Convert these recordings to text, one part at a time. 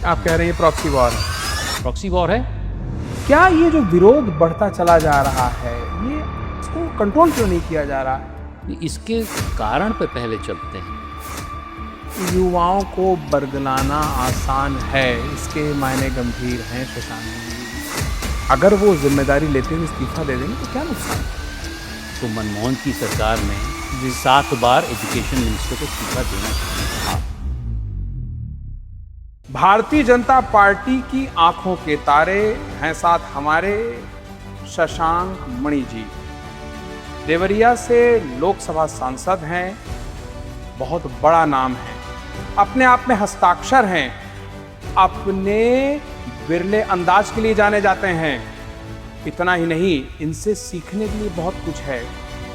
आप कह रहे हैं प्रॉक्सी वॉर है। प्रॉक्सी वॉर है। क्या ये जो विरोध बढ़ता चला जा रहा है, ये इसको कंट्रोल क्यों नहीं किया जा रहा है? इसके कारण पे पहले चलते हैं। युवाओं को बरगलाना आसान है, इसके मायने गंभीर हैं शशांक जी। अगर वो जिम्मेदारी लेते हुए इस्तीफा दे देंगे तो क्या नुकसान है? तो मनमोहन की सरकार ने 7 बार एजुकेशन मिनिस्टर को इस्तीफा देना चाहिए। भारतीय जनता पार्टी की आंखों के तारे हैं साथ हमारे शशांक मणि जी। देवरिया से लोकसभा सांसद हैं, बहुत बड़ा नाम है, अपने आप में हस्ताक्षर हैं, अपने बिरले अंदाज के लिए जाने जाते हैं। इतना ही नहीं, इनसे सीखने के लिए बहुत कुछ है।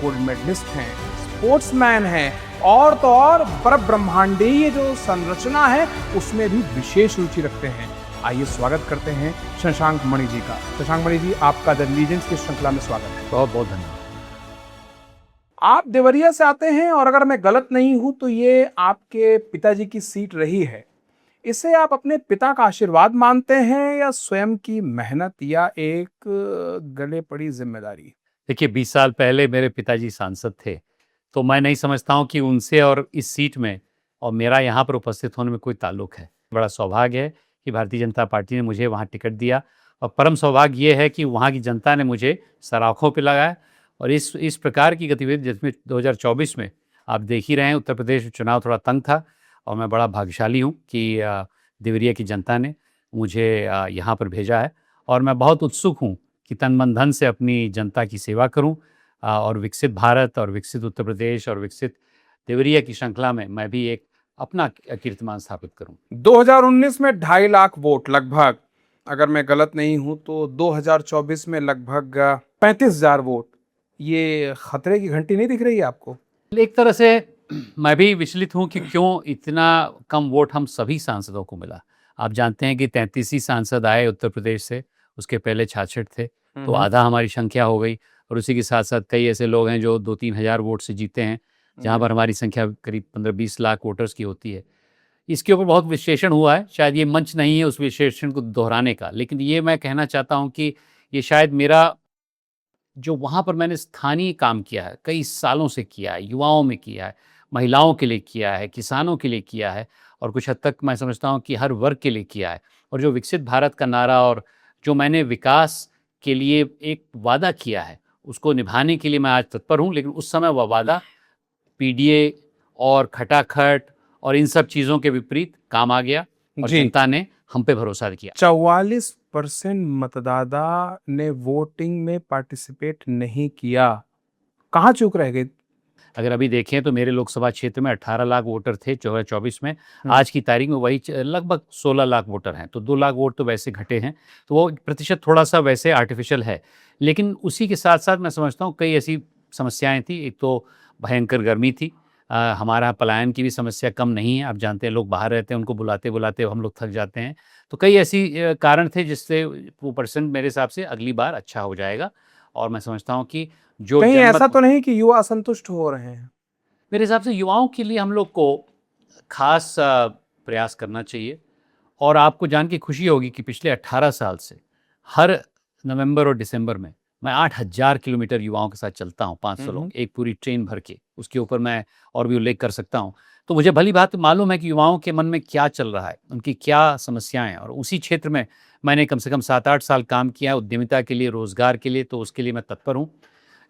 गोल्ड मेडलिस्ट हैं, स्पोर्ट्समैन हैं, और तो और पर ब्रह्मांडीय जो संरचना है उसमें भी विशेष रुचि रखते हैं। आइए स्वागत करते हैं शशांक मणि जी का। शशांक मणि जी, आपका द लीजेंड्स की श्रृंखला में स्वागत है। बहुत बहुत धन्यवाद। आप देवरिया से आते हैं और अगर मैं गलत नहीं हूं तो ये आपके पिताजी की सीट रही है। इसे आप अपने पिता का आशीर्वाद मानते हैं या स्वयं की मेहनत या एक गले पड़ी जिम्मेदारी? देखिए, 20 साल पहले मेरे पिताजी सांसद थे, तो मैं नहीं समझता हूँ कि उनसे और इस सीट में और मेरा यहाँ पर उपस्थित होने में कोई ताल्लुक है। बड़ा सौभाग्य है कि भारतीय जनता पार्टी ने मुझे वहाँ टिकट दिया, और परम सौभाग्य ये है कि वहाँ की जनता ने मुझे सराखों पे लगाया। और इस प्रकार की गतिविधि जिसमें 2024 में आप देख ही रहे हैं, उत्तर प्रदेश में चुनाव थोड़ा तंग था, और मैं बड़ा भाग्यशाली हूँ कि देवरिया की जनता ने मुझे यहाँ पर भेजा है। और मैं बहुत उत्सुक हूँ कि तन मन धन से अपनी जनता की सेवा करूँ, और विकसित भारत और विकसित उत्तर प्रदेश और विकसित देवरिया की श्रृंखला में मैं भी एक अपना कीर्तिमान स्थापित करूँ। 2019 में 2.5 लाख वोट लगभग, अगर मैं गलत नहीं हूं तो 2024 में लगभग 35,000 वोट। ये खतरे की घंटी नहीं दिख रही है आपको? एक तरह से मैं भी विचलित हूँ कि क्यों इतना कम वोट हम सभी सांसदों को मिला। आप जानते हैं कि 33 ही सांसद आए उत्तर प्रदेश से, उसके पहले 66 थे, तो आधा हमारी संख्या हो गई। और उसी के साथ साथ कई ऐसे लोग हैं जो 2-3 हज़ार वोट से जीते हैं, जहाँ पर हमारी संख्या करीब 15-20 लाख वोटर्स की होती है। इसके ऊपर बहुत विश्लेषण हुआ है, शायद ये मंच नहीं है उस विश्लेषण को दोहराने का, लेकिन ये मैं कहना चाहता हूँ कि ये शायद मेरा जो वहाँ पर मैंने स्थानीय काम किया है, कई सालों से किया है, युवाओं में किया है, महिलाओं के लिए किया है, किसानों के लिए किया है, और कुछ हद तक मैं समझता हूँ कि हर वर्ग के लिए किया है। और जो विकसित भारत का नारा और जो मैंने विकास के लिए एक वादा किया है, उसको निभाने के लिए मैं आज तत्पर हूँ। लेकिन उस समय वह वादा पीडीए और खटाखट और इन सब चीज़ों के विपरीत काम आ गया, और जनता ने हम पे भरोसा किया। 44% मतदाता ने वोटिंग में पार्टिसिपेट नहीं किया। कहाँ चूक रह गई? अगर अभी देखें तो मेरे लोकसभा क्षेत्र में 18 लाख वोटर थे 2024 में, आज की तारीख में वही लगभग 16 लाख वोटर हैं, तो 2 लाख वोट तो वैसे घटे हैं, तो वो प्रतिशत थोड़ा सा वैसे आर्टिफिशियल है। लेकिन उसी के साथ साथ मैं समझता हूँ कई ऐसी समस्याएं थी। एक तो भयंकर गर्मी थी, हमारा पलायन की भी समस्या कम नहीं है। आप जानते हैं लोग बाहर रहते हैं, उनको बुलाते बुलाते हम लोग थक जाते हैं, तो कई ऐसी कारण थे जिससे वो परसेंट मेरे हिसाब से अगली बार अच्छा हो जाएगा। और मैं समझता हूँ कि जो कहीं ऐसा तो नहीं कि युवा असंतुष्ट हो रहे हैं? मेरे हिसाब से युवाओं के लिए हम लोग को खास प्रयास करना चाहिए। और आपको जान के खुशी होगी कि पिछले 18 साल से हर नवंबर और दिसंबर में मैं 8,000 किलोमीटर युवाओं के साथ चलता हूँ, 500 लोग, एक पूरी ट्रेन भर के। उसके ऊपर मैं और भी उल्लेख कर सकता हूँ। तो मुझे भली बात मालूम है कि युवाओं के मन में क्या चल रहा है, उनकी क्या समस्याएं हैं, और उसी क्षेत्र में मैंने कम से कम 7-8 साल काम किया है उद्यमिता के लिए, रोजगार के लिए, तो उसके लिए मैं तत्पर हूँ।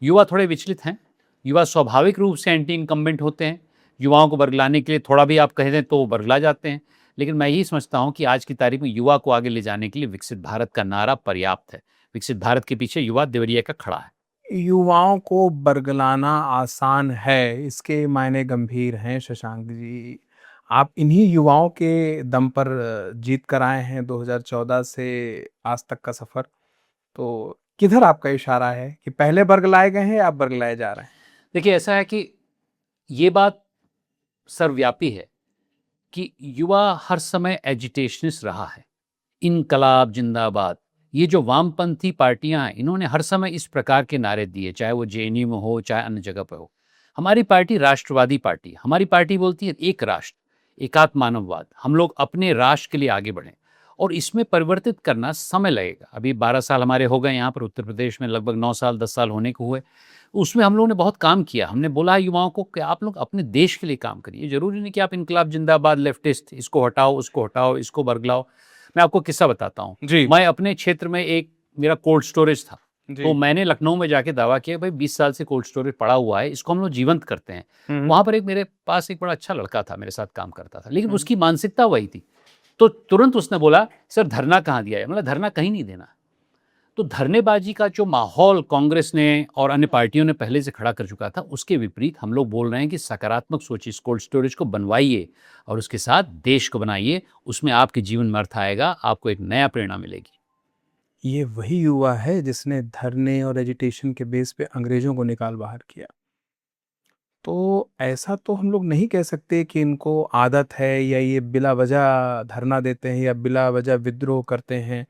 युवा थोड़े विचलित हैं, युवा स्वाभाविक रूप से एंटी इनकम्बेंट होते हैं। युवाओं को बरगलाने के लिए थोड़ा भी आप कह दें तो वो बरगला जाते हैं। लेकिन मैं यही समझता हूँ कि आज की तारीख में युवा को आगे ले जाने के लिए विकसित भारत का नारा पर्याप्त है। विकसित भारत के पीछे युवा देवरिया का खड़ा है। युवाओं को बरगलाना आसान है, इसके मायने गंभीर हैं शशांक जी। आप इन्हीं युवाओं के दम पर जीत कर आए हैं 2014 से आज तक का सफर। तो किधर आपका इशारा है कि पहले बरगलाए गए हैं या आप बरगलाए जा रहे हैं? देखिए, ऐसा है कि ये बात सर्वव्यापी है कि युवा हर समय एजिटेशनिस्ट रहा है। इनकलाब जिंदाबाद, ये जो वामपंथी पार्टियां हैं, इन्होंने हर समय इस प्रकार के नारे दिए, चाहे वो जेएनयू में हो, चाहे अन्य जगह पर हो। हमारी पार्टी राष्ट्रवादी पार्टी, हमारी पार्टी बोलती है एक राष्ट्र, एकात्म मानववाद। हम लोग अपने राष्ट्र के लिए आगे बढ़ें। और इसमें परिवर्तित करना समय लगेगा। अभी 12 साल हमारे हो गए यहाँ पर, उत्तर प्रदेश में लगभग 9 साल 10 साल होने को हुए। उसमें हम लोगों ने बहुत काम किया। हमने बोला युवाओं को कि आप लोग अपने देश के लिए काम करिए। ज़रूरी नहीं कि आप इनकलाब जिंदाबाद लेफ्टिस्ट, इसको हटाओ, उसको हटाओ, इसको बरगलाओ। मैं आपको किस्सा बताता हूँ। जी। मैं अपने क्षेत्र में एक मेरा कोल्ड स्टोरेज था, जी। तो मैंने लखनऊ में जाके दावा किया, भाई 20 साल से कोल्ड स्टोरेज पड़ा हुआ है, इसको हम लोग जीवंत करते हैं। वहाँ पर एक मेरे पास एक बड़ा अच्छा लड़का था, मेरे साथ काम करता था, लेकिन उसकी मानसिकता वही थी। तो तुरंत उसने बोला, सर धरना कहाँ दिया है? मतलब धरना कहीं नहीं देना। तो धरनेबाजी का जो माहौल कांग्रेस ने और अन्य पार्टियों ने पहले से खड़ा कर चुका था, उसके विपरीत हम लोग बोल रहे हैं कि सकारात्मक सोचिए, इस कोल्ड स्टोरेज को बनवाइए और उसके साथ देश को बनाइए। उसमें आपके जीवन में अर्थ आएगा, आपको एक नया प्रेरणा मिलेगी। ये वही युवा है जिसने धरने और एजिटेशन के बेस पे अंग्रेजों को निकाल बाहर किया। तो ऐसा तो हम लोग नहीं कह सकते कि इनको आदत है या ये बिला वजह धरना देते हैं या बिला वजह विद्रोह करते हैं।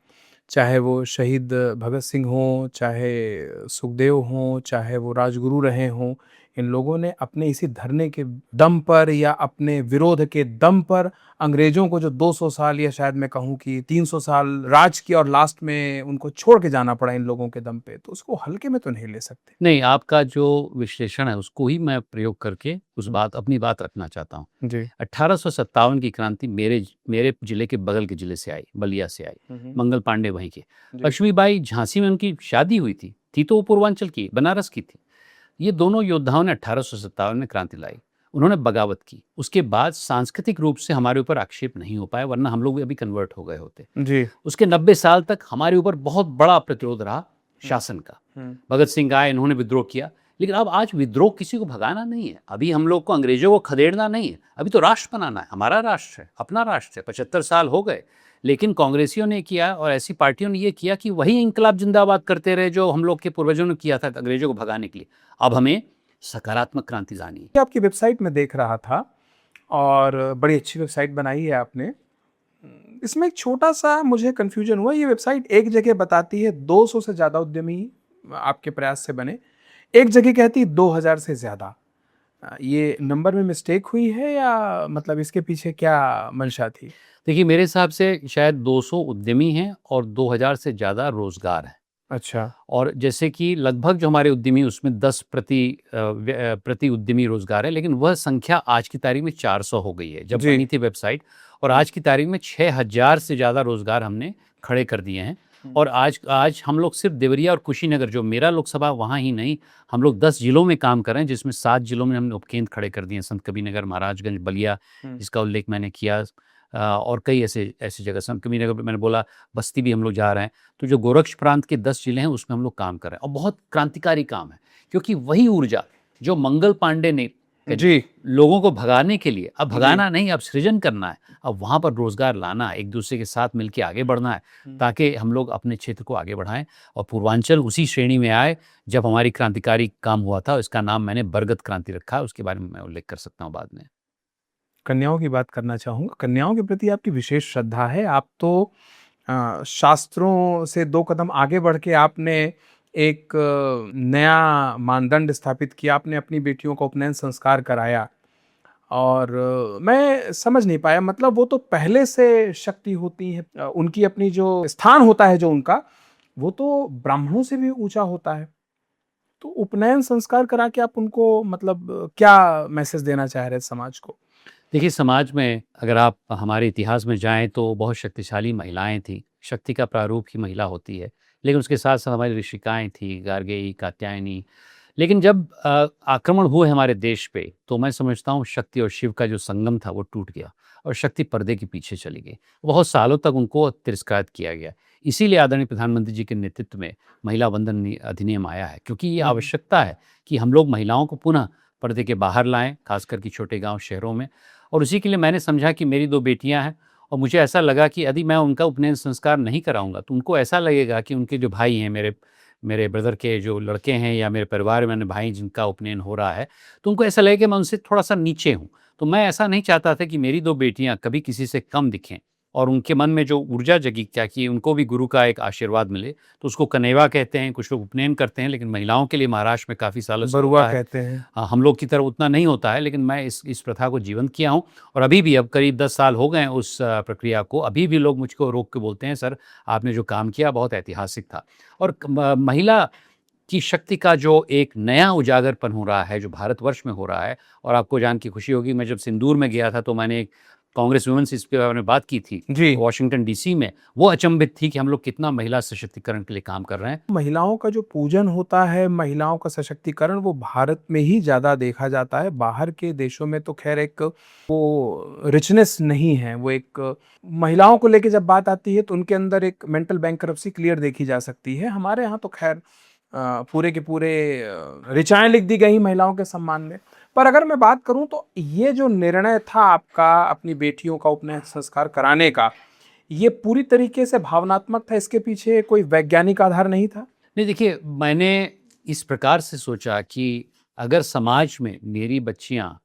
चाहे वो शहीद भगत सिंह हों, चाहे सुखदेव हों, चाहे वो राजगुरु रहे हों, इन लोगों ने अपने इसी धरने के दम पर या अपने विरोध के दम पर अंग्रेजों को जो 200 साल या शायद मैं कहूँ कि 300 साल राज किया और लास्ट में उनको छोड़ के जाना पड़ा इन लोगों के दम पे, तो उसको हल्के में तो नहीं ले सकते। नहीं, आपका जो विश्लेषण है उसको ही मैं प्रयोग करके उस बात अपनी बात रखना चाहता हूँ। जी। 1857 की क्रांति मेरे जिले के बगल के जिले से आई, बलिया से आई। मंगल पांडे वहीं के। जी। लक्ष्मीबाई झांसी में उनकी शादी हुई थी तो वो पूर्वांचल की, बनारस की थी। ये दोनों योद्धाओं ने 1857 में क्रांति लाई, उन्होंने बगावत की। उसके बाद सांस्कृतिक रूप से हमारे ऊपर आक्षेप नहीं हो पाया, वरना हम लोग अभी कन्वर्ट हो गए होते। जी। उसके 90 साल तक हमारे ऊपर बहुत बड़ा प्रतिरोध रहा शासन का। भगत सिंह आए, इन्होंने विद्रोह किया, लेकिन अब आज विद्रोह किसी को भगाना नहीं है। अभी हम लोग को अंग्रेजों को खदेड़ना नहीं है, अभी तो राष्ट्र बनाना है। हमारा राष्ट्र है, अपना राष्ट्र है। 75 साल हो गए, लेकिन कांग्रेसियों ने किया और ऐसी पार्टियों ने ये किया कि वही इंकलाब जिंदाबाद करते रहे जो हम लोग के पूर्वजों ने किया था अंग्रेजों को भगाने के लिए। अब हमें सकारात्मक क्रांति लानी है। आपकी वेबसाइट में देख रहा था और बड़ी अच्छी वेबसाइट बनाई है आपने। इसमें एक छोटा-सा मुझे कन्फ्यूजन हुआ। ये वेबसाइट एक जगह बताती है 200 से ज़्यादा उद्यमी आपके प्रयास से बने, एक जगह कहती है 2000 से ज़्यादा। ये नंबर में मिस्टेक हुई है या मतलब इसके पीछे क्या मंशा थी? देखिए, मेरे हिसाब से शायद 200 उद्यमी हैं और 2000 से ज़्यादा रोजगार हैं। अच्छा। और जैसे कि लगभग जो हमारे उद्यमी उसमें 10 प्रति उद्यमी रोजगार है, लेकिन वह संख्या आज की तारीख में 400 हो गई है जब जी। बनी थी वेबसाइट। और आज की तारीख में 6000 से ज़्यादा रोजगार हमने खड़े कर दिए हैं। और आज हम लोग सिर्फ देवरिया और कुशीनगर, जो मेरा लोकसभा, वहाँ ही नहीं, हम लोग 10 जिलों में काम कर रहे हैं, जिसमें 7 जिलों में हमने उपकेंद्र खड़े कर दिए हैं। संत कबीरनगर, महाराजगंज, बलिया, जिसका उल्लेख मैंने किया, और कई ऐसी जगह। संत कबीरनगर पे मैंने बोला, बस्ती भी हम लोग जा रहे हैं। तो जो गोरक्ष प्रांत के 10 जिले हैं उसमें हम लोग काम कर रहे हैं और बहुत क्रांतिकारी काम है, क्योंकि वही ऊर्जा जो मंगल पांडे ने जी। लोगों को भगाने के लिए, अब भगाना नहीं, अब सृजन करना है, अब वहाँ पर रोजगार लाना है, एक दूसरे के साथ मिलकर आगे बढ़ना है, ताकि हम लोग अपने क्षेत्र को आगे बढ़ाएं। और पूर्वांचल उसी श्रेणी में आए जब हमारी क्रांतिकारी काम हुआ था। इसका नाम मैंने बरगद क्रांति रखा है, उसके बारे में मैं उल्लेख कर सकता हूँ बाद में। कन्याओं की बात करना चाहूँगा। कन्याओं के प्रति आपकी विशेष श्रद्धा है। आप तो शास्त्रों से 2 कदम आगे बढ़ के आपने एक नया मानदंड स्थापित किया। आपने अपनी बेटियों को उपनयन संस्कार कराया और मैं समझ नहीं पाया, मतलब वो तो पहले से शक्ति होती है। उनकी अपनी जो स्थान होता है जो उनका, वो तो ब्राह्मणों से भी ऊँचा होता है। तो उपनयन संस्कार करा के आप उनको मतलब क्या मैसेज देना चाह रहे हैं समाज को? देखिए, समाज में अगर आप हमारे इतिहास में जाएं तो बहुत शक्तिशाली महिलाएं थी। शक्ति का प्रारूप ही महिला होती है, लेकिन उसके साथ साथ हमारी ऋषिकाएं थी, गार्गेयी, कात्यायनी। लेकिन जब आक्रमण हुए हमारे देश पे, तो मैं समझता हूँ शक्ति और शिव का जो संगम था वो टूट गया और शक्ति पर्दे के पीछे चली गई। बहुत सालों तक उनको तिरस्कृत किया गया। इसीलिए आदरणीय प्रधानमंत्री जी के नेतृत्व में महिला वंदन अधिनियम आया है, क्योंकि ये आवश्यकता है कि हम लोग महिलाओं को पुनः पर्दे के बाहर लाएं, खासकर कि छोटे गांव शहरों में। और उसी के लिए मैंने समझा कि मेरी 2 बेटियां हैं और मुझे ऐसा लगा कि यदि मैं उनका उपनयन संस्कार नहीं कराऊंगा तो उनको ऐसा लगेगा कि उनके जो भाई हैं, मेरे ब्रदर के जो लड़के हैं, या मेरे परिवार में भाई जिनका उपनयन हो रहा है, तो उनको ऐसा लगेगा कि मैं उनसे थोड़ा सा नीचे हूँ। तो मैं ऐसा नहीं चाहता था कि मेरी 2 बेटियां कभी किसी से कम दिखें। और उनके मन में जो ऊर्जा जगी क्या कि उनको भी गुरु का एक आशीर्वाद मिले, तो उसको कनेवा कहते हैं, कुछ लोग उपनयन करते हैं, लेकिन महिलाओं के लिए महाराष्ट्र में काफ़ी सालों से बरुआ होता है। कहते हैं। हाँ, हम लोग की तरह उतना नहीं होता है, लेकिन मैं इस प्रथा को जीवंत किया हूँ और अभी भी अब करीब 10 साल हो गए हैं उस प्रक्रिया को। अभी भी लोग मुझको रोक के बोलते हैं, सर आपने जो काम किया बहुत ऐतिहासिक था। और महिला की शक्ति का जो एक नया उजागरपन हो रहा है, जो भारतवर्ष में हो रहा है, और आपको जान के खुशी होगी, मैं जब सिंदूर में गया था तो मैंने एक कांग्रेस वुमेन्स इस पे बारे में बात की थी जी। वॉशिंगटन डीसी में। वो अचंभित थी कि हम लोग कितना महिला सशक्तिकरण के लिए काम कर रहे हैं। महिलाओं का जो पूजन होता है, महिलाओं का सशक्तिकरण, वो भारत में ही ज़्यादा देखा जाता है। बाहर के देशों में तो खैर एक वो रिचनेस नहीं है। वो एक महिलाओं को लेके जब बात आती है तो उनके अंदर एक मेंटल बैंकरप्सी क्लियर देखी जा सकती है। हमारे यहाँ तो खैर पूरे के पूरे ऋचाएँ लिख दी गई महिलाओं के सम्मान में। पर अगर मैं बात करूँ तो ये जो निर्णय था आपका अपनी बेटियों का उपनयन संस्कार कराने का, ये पूरी तरीके से भावनात्मक था, इसके पीछे कोई वैज्ञानिक आधार नहीं था? नहीं, देखिए, मैंने इस प्रकार से सोचा कि अगर समाज में मेरी बच्चियाँ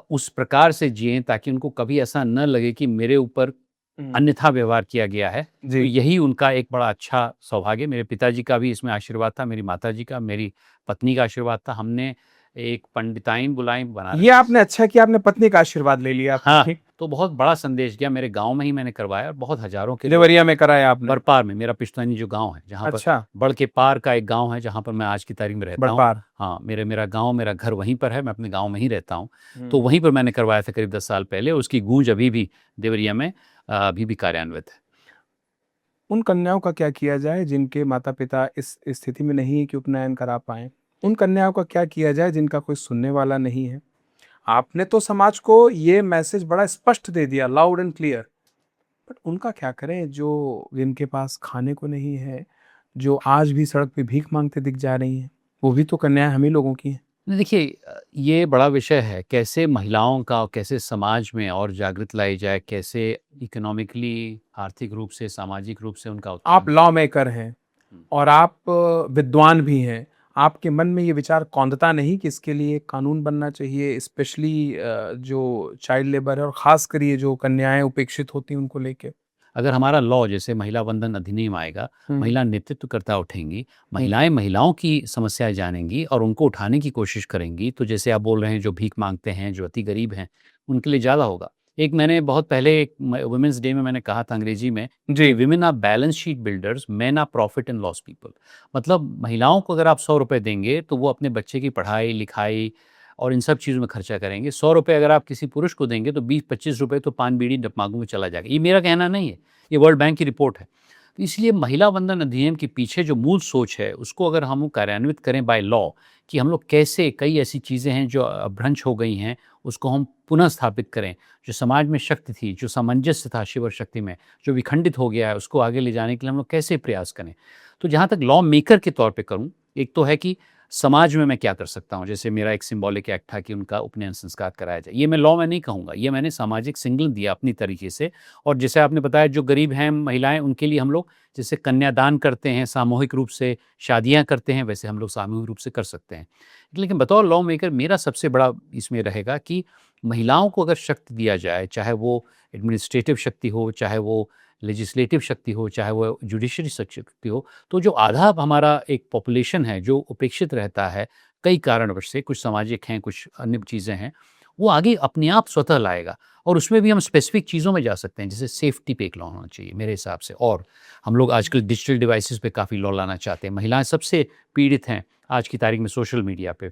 उस प्रकार से जिएँ ताकि उनको कभी ऐसा न लगे कि मेरे ऊपर अन्यथा व्यवहार किया गया है, तो जी। यही उनका एक बड़ा अच्छा सौभाग्य। मेरे पिताजी का भी इसमें आशीर्वाद था, मेरी माताजी का, मेरी पत्नी का आशीर्वाद था। हमने एक पंडिताइन बुलाई बनारस ये आपने अच्छा किया, आपने पत्नी का आशीर्वाद ले लिया हाँ, अपनी। तो बहुत बड़ा संदेश गया। मेरे गाँव में ही मैंने करवाया और बहुत हज़ारों के लोग देवरिया में कराया आपने? बरपार में, मेरा पिश्तैनी जो गाँव है, जहाँ पर अच्छा, बड़ के पार का एक गाँव है, जहाँ पर मैं आज की तारीख में रहता हूँ। बड़पार। हाँ, मेरा गाँव, मेरा घर वहीं पर है, मैं अपने गाँव में ही रहता हूँ। तो हुँ। वहीं पर मैंने करवाया था करीब 10 साल पहले। उसकी गूँज अभी भी देवरिया में अभी भी कार्यान्वित है। उन कन्याओं का क्या किया जाए जिनके माता-पिता इस स्थिति में नहीं है कि उपनयन करा पाएँ? उन कन्याओं का क्या किया जाए जिनका कोई सुनने वाला नहीं है? आपने तो समाज को ये मैसेज बड़ा स्पष्ट दे दिया, लाउड एंड क्लियर। बट उनका क्या करें जो जिनके पास खाने को नहीं है, जो आज भी सड़क पे भीख माँगते दिख जा रही हैं? वो भी तो कन्याएँ हम ही लोगों की हैं। नहीं, देखिए, ये बड़ा विषय है, कैसे महिलाओं का, कैसे समाज में और जागृत लाई जाए, कैसे इकोनॉमिकली, आर्थिक रूप से, सामाजिक रूप से उनका आप उत्थान। लॉ मेकर हैं हुँ। और आप विद्वान भी हैं। आपके मन में ये विचार कौंधता नहीं कि इसके लिए एक कानून बनना चाहिए, स्पेशली जो चाइल्ड लेबर है और ख़ासकर ये जो कन्याएँ उपेक्षित होती हैं उनको लेके? अगर हमारा लॉ जैसे महिला वंदन अधिनियम आएगा, हुँ। महिला नेतृत्वकर्ता उठेंगी, महिलाएँ महिलाओं की समस्याएँ जानेंगी और उनको उठाने की कोशिश करेंगी, तो जैसे आप बोल रहे हैं जो भीख माँगते हैं, जो अति गरीब हैं, उनके लिए ज़्यादा होगा। एक मैंने बहुत पहले एक वुमेन्स डे में मैंने कहा था अंग्रेजी में कि जी। Women are balance sheet builders, men are profit and loss people. मतलब महिलाओं को अगर आप ₹100 देंगे, तो वो अपने बच्चे की पढ़ाई, लिखाई और इन सब चीज़ों में खर्चा करेंगे। ₹100 अगर आप किसी पुरुष को देंगे, तो ₹20-25 तो पान, बीड़ी, तम्बाकू में चला जाएगा। ये मेरा कहना नहीं है, ये वर्ल्ड बैंक की रिपोर्ट है। तो इसलिए महिला वंदन अधिनियम के पीछे जो मूल सोच है, उसको अगर हम कार्यान्वित करें बाय लॉ, कि हम लोग कैसे कई ऐसी चीज़ें हैं जो भ्रंश हो गई हैं, उसको हम पुनः स्थापित करें। जो समाज में शक्ति थी, जो सामंजस्य था शिव और शक्ति में, जो विखंडित हो गया है, उसको आगे ले जाने के लिए हम लोग कैसे प्रयास करें। तो जहाँ तक लॉ मेकर के तौर पे करूँ, एक तो है कि समाज में मैं क्या कर सकता हूँ। जैसे मेरा एक सिंबॉलिक एक्ट था कि उनका उपनयन संस्कार कराया जाए। ये मैं लॉ में नहीं कहूँगा, ये मैंने सामाजिक सिग्नल दिया अपनी तरीके से। और जैसे आपने बताया जो गरीब हैं महिलाएँ, उनके लिए हम लोग जैसे कन्यादान करते हैं, सामूहिक रूप से शादियाँ करते हैं, वैसे हम लोग सामूहिक रूप से कर सकते हैं। लेकिन बतौर लॉ मेकर मेरा सबसे बड़ा इसमें रहेगा कि महिलाओं को अगर शक्ति दिया जाए, चाहे वो एडमिनिस्ट्रेटिव शक्ति हो, चाहे वो लेजिस्लेटिव शक्ति हो, चाहे वो जुडिशरी शक्ति हो, तो जो आधा हमारा एक पॉपुलेशन है जो उपेक्षित रहता है कई कारणवश से, कुछ सामाजिक हैं, कुछ अन्य चीज़ें हैं, वो आगे अपने आप स्वतः लाएगा। और उसमें भी हम स्पेसिफिक चीज़ों में जा सकते हैं, जैसे सेफ्टी पे एक लॉ होना चाहिए मेरे हिसाब से। और हम लोग आजकल डिजिटल डिवाइसेस पे काफ़ी लॉ लाना चाहते हैं। महिलाएं सबसे पीड़ित हैं आज की तारीख में सोशल मीडिया पे।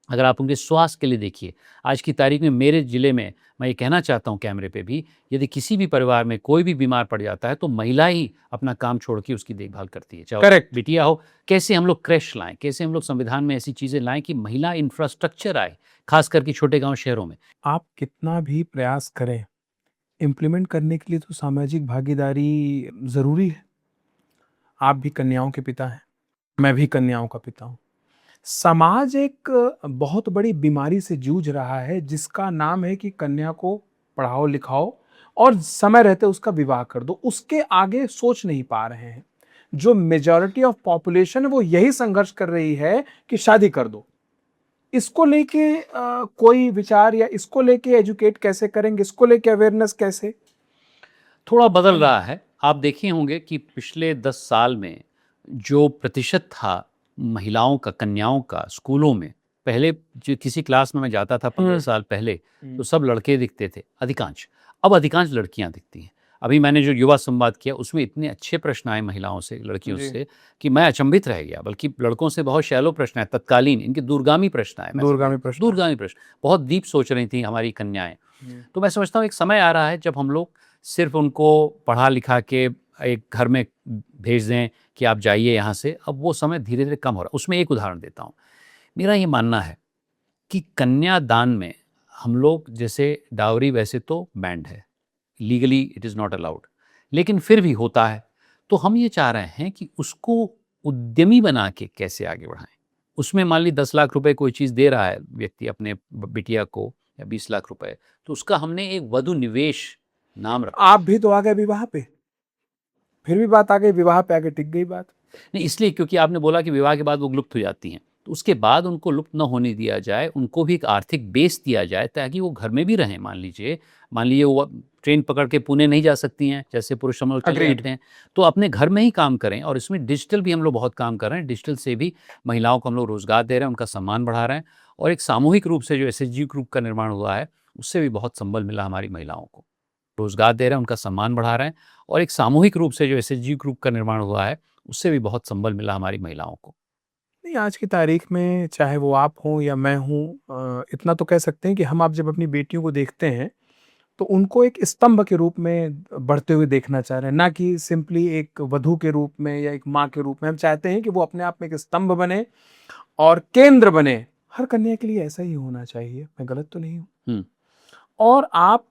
अगर आप उनके स्वास्थ्य के लिए देखिए, आज की तारीख में मेरे ज़िले में, मैं ये कहना चाहता हूँ कैमरे पे भी, यदि किसी भी परिवार में कोई भी बीमार पड़ जाता है, तो महिला ही अपना काम छोड़ के उसकी देखभाल करती है, चाहे वो करेक्ट। बिटिया हो। कैसे हम लोग क्रैश लाएँ, कैसे हम लोग संविधान में ऐसी चीज़ें लाएँ कि महिला इंफ्रास्ट्रक्चर आए, ख़ास करके छोटे गाँव शहरों में। आप कितना भी प्रयास करें, इम्प्लीमेंट करने के लिए तो सामाजिक भागीदारी ज़रूरी है। आप भी कन्याओं के पिता हैं, मैं भी कन्याओं का पिता हूँ। समाज एक बहुत बड़ी बीमारी से जूझ रहा है जिसका नाम है कि कन्या को पढ़ाओ लिखाओ और समय रहते उसका विवाह कर दो। उसके आगे सोच नहीं पा रहे हैं। जो मेजॉरिटी ऑफ पॉपुलेशन है वो यही संघर्ष कर रही है कि शादी कर दो। इसको लेके कोई विचार या इसको लेके एजुकेट कैसे करेंगे, इसको लेके अवेयरनेस कैसे? थोड़ा बदल रहा है। आप देखे होंगे कि पिछले 10 साल में जो प्रतिशत था महिलाओं का, कन्याओं का स्कूलों में, पहले जो किसी क्लास में मैं जाता था 15 साल पहले, तो सब लड़के दिखते थे अधिकांश। अब अधिकांश लड़कियां दिखती हैं। अभी मैंने जो युवा संवाद किया उसमें इतने अच्छे प्रश्न आए महिलाओं से, लड़कियों जी। से, कि मैं अचंभित रह गया। बल्कि लड़कों से बहुत शैलो प्रश्न आए, तत्कालीन, इनके दूरगामी प्रश्न आए। दूरगामी प्रश्न। दूरगामी प्रश्न, बहुत डीप सोच रही थी हमारी कन्याएं। तो मैं समझता हूँ एक समय आ रहा है जब हम लोग सिर्फ उनको पढ़ा लिखा के एक घर में भेज दें कि आप जाइए यहाँ से। अब वो समय धीरे धीरे कम हो रहा है। उसमें एक उदाहरण देता हूँ। मेरा ये मानना है कि कन्यादान में हम लोग, जैसे डावरी वैसे तो बैंड है, legally it is not allowed, लेकिन फिर भी होता है। तो हम ये चाह रहे हैं कि उसको उद्यमी बना के कैसे आगे बढ़ाएं। उसमें मान ली 10 लाख रुपए कोई चीज़ दे रहा है व्यक्ति अपने बिटिया को, या 20 लाख रुपए, तो उसका हमने एक वधु निवेश नाम रखा। आप भी तो आ गए विवाह पे, फिर भी बात आ गई विवाह पे, आगे टिक गई बात। नहीं, इसलिए क्योंकि आपने बोला कि विवाह के बाद वो लुप्त हो जाती हैं, तो उसके बाद उनको लुप्त न होने दिया जाए, उनको भी एक आर्थिक बेस दिया जाए ताकि वो घर में भी रहें। मान लीजिए वो ट्रेन पकड़ के पुणे नहीं जा सकती हैं जैसे पुरुष हम लोग चले जाते हैं, तो अपने घर में ही काम करें। और इसमें डिजिटल भी हम लोग बहुत काम कर रहे हैं। डिजिटल से भी महिलाओं को हम लोग रोजगार दे रहे हैं, उनका सम्मान बढ़ा रहे हैं। और एक सामूहिक रूप से जो SHG ग्रुप का निर्माण हुआ है, उससे भी बहुत संबल मिला हमारी महिलाओं को। रोजगार दे रहे हैं, उनका सम्मान बढ़ा रहे हैं। और एक सामूहिक रूप से जो SHG ग्रुप का निर्माण हुआ है, उससे भी बहुत संबल मिला हमारी महिलाओं को। नहीं, आज की तारीख में चाहे वो आप हों या मैं हूँ, इतना तो कह सकते हैं कि हम आप जब अपनी बेटियों को देखते हैं तो उनको एक स्तंभ के रूप में बढ़ते हुए देखना चाह रहे हैं, ना कि सिंपली एक वधू के रूप में या एक माँ के रूप में। हम चाहते हैं कि वो अपने आप में एक स्तंभ बने और केंद्र बने। हर कन्या के लिए ऐसा ही होना चाहिए, मैं गलत तो नहीं हूँ। और आप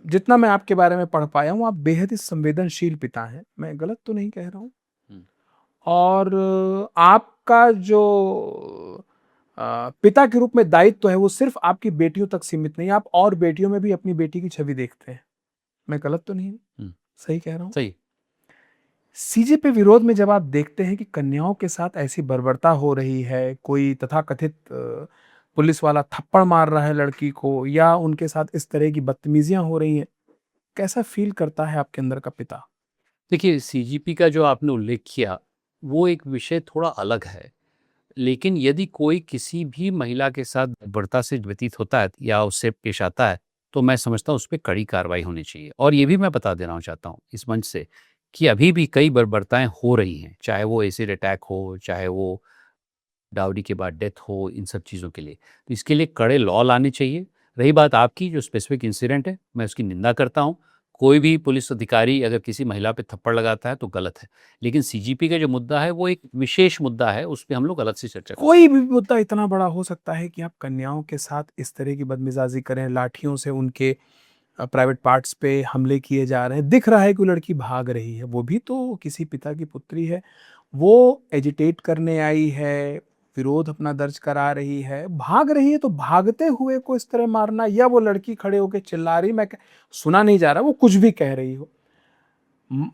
जितना मैं आपके बारे में पढ़ पाया हूँ, आप बेहद ही संवेदनशील पिता हैं, मैं गलत तो नहीं कह रहा हूँ। और आपका जो पिता के रूप में दायित्व है वो सिर्फ आपकी बेटियों तक सीमित नहीं, आप और बेटियों में भी अपनी बेटी की छवि देखते हैं, मैं गलत तो नहीं हूँ? सही कह रहा हूँ? सही। सीजेपी विरोध में जब आप देखते हैं कि कन्याओं के साथ ऐसी बर्बरता हो रही है, कोई तथाकथित पुलिस वाला थप्पड़ मार रहा है लड़की को, या उनके साथ इस तरह की बदतमीजियां हो रही हैं, कैसा फील करता है आपके अंदर का पिता? देखिए, CGP का जो आपने उल्लेख किया, वो एक विषय थोड़ा अलग है। लेकिन यदि कोई किसी भी महिला के साथ बर्बरता से व्यतीत होता है या उससे पेश आता है, तो मैं समझता हूँ उस पे कड़ी कार्रवाई होनी चाहिए। और ये भी मैं बता देना चाहता हूँ इस मंच से कि अभी भी कई बर्बरताएँ हो रही हैं, चाहे वो एसिड अटैक हो, चाहे वो डावरी के बाद डेथ हो, इन सब चीज़ों के लिए। तो इसके लिए कड़े लॉ लाने चाहिए। रही बात आपकी जो स्पेसिफिक इंसिडेंट है, मैं उसकी निंदा करता हूँ। कोई भी पुलिस अधिकारी अगर किसी महिला पे थप्पड़ लगाता है तो गलत है। लेकिन CGP का जो मुद्दा है वो एक विशेष मुद्दा है, उस पे हम लोग अलग से चर्चा करें। कोई भी मुद्दा इतना बड़ा हो सकता है कि आप कन्याओं के साथ इस तरह की बदमिजाजी करें, लाठियों से उनके प्राइवेट पार्ट्स पे हमले किए जा रहे हैं, दिख रहा है कि वो लड़की भाग रही है, वो भी तो किसी पिता की पुत्री है, वो एजिटेट करने आई है, विरोध अपना दर्ज करा रही है, भाग रही है, तो भागते हुए को इस तरह मारना, या वो लड़की खड़े होकर चिल्ला रही, सुना नहीं जा रहा, वो कुछ भी कह रही हो,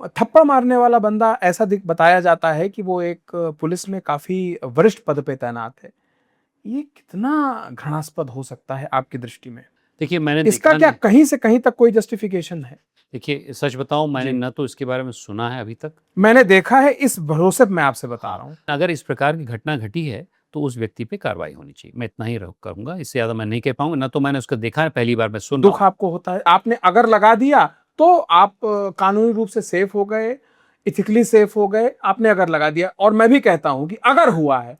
थप्पड़ मारने वाला बंदा ऐसा बताया जाता है कि वो एक पुलिस में काफी वरिष्ठ पद पे तैनात है। ये कितना घृणास्पद हो सकता है आपकी दृष्टि में? देखिए, मैंने इसका देखा क्या नहीं। कहीं से कहीं तक कोई जस्टिफिकेशन है? देखिए, सच बताऊँ, मैंने जी। ना तो इसके बारे में सुना है अभी तक। मैंने देखा है, इस भरोसे पे मैं आपसे बता रहा हूँ। अगर इस प्रकार की घटना घटी है तो उस व्यक्ति पे कार्रवाई होनी चाहिए। मैं इतना ही करूँगा, इससे ज़्यादा मैं नहीं कह पाऊँगा। ना तो मैंने उसको देखा है, पहली बार मैं सुन रहा दुख हूँ। आपको होता है, आपने अगर लगा दिया तो आप कानूनी रूप से सेफ हो गए, इथिकली सेफ हो गए, आपने अगर लगा दिया। और मैं भी कहता हूं कि अगर हुआ है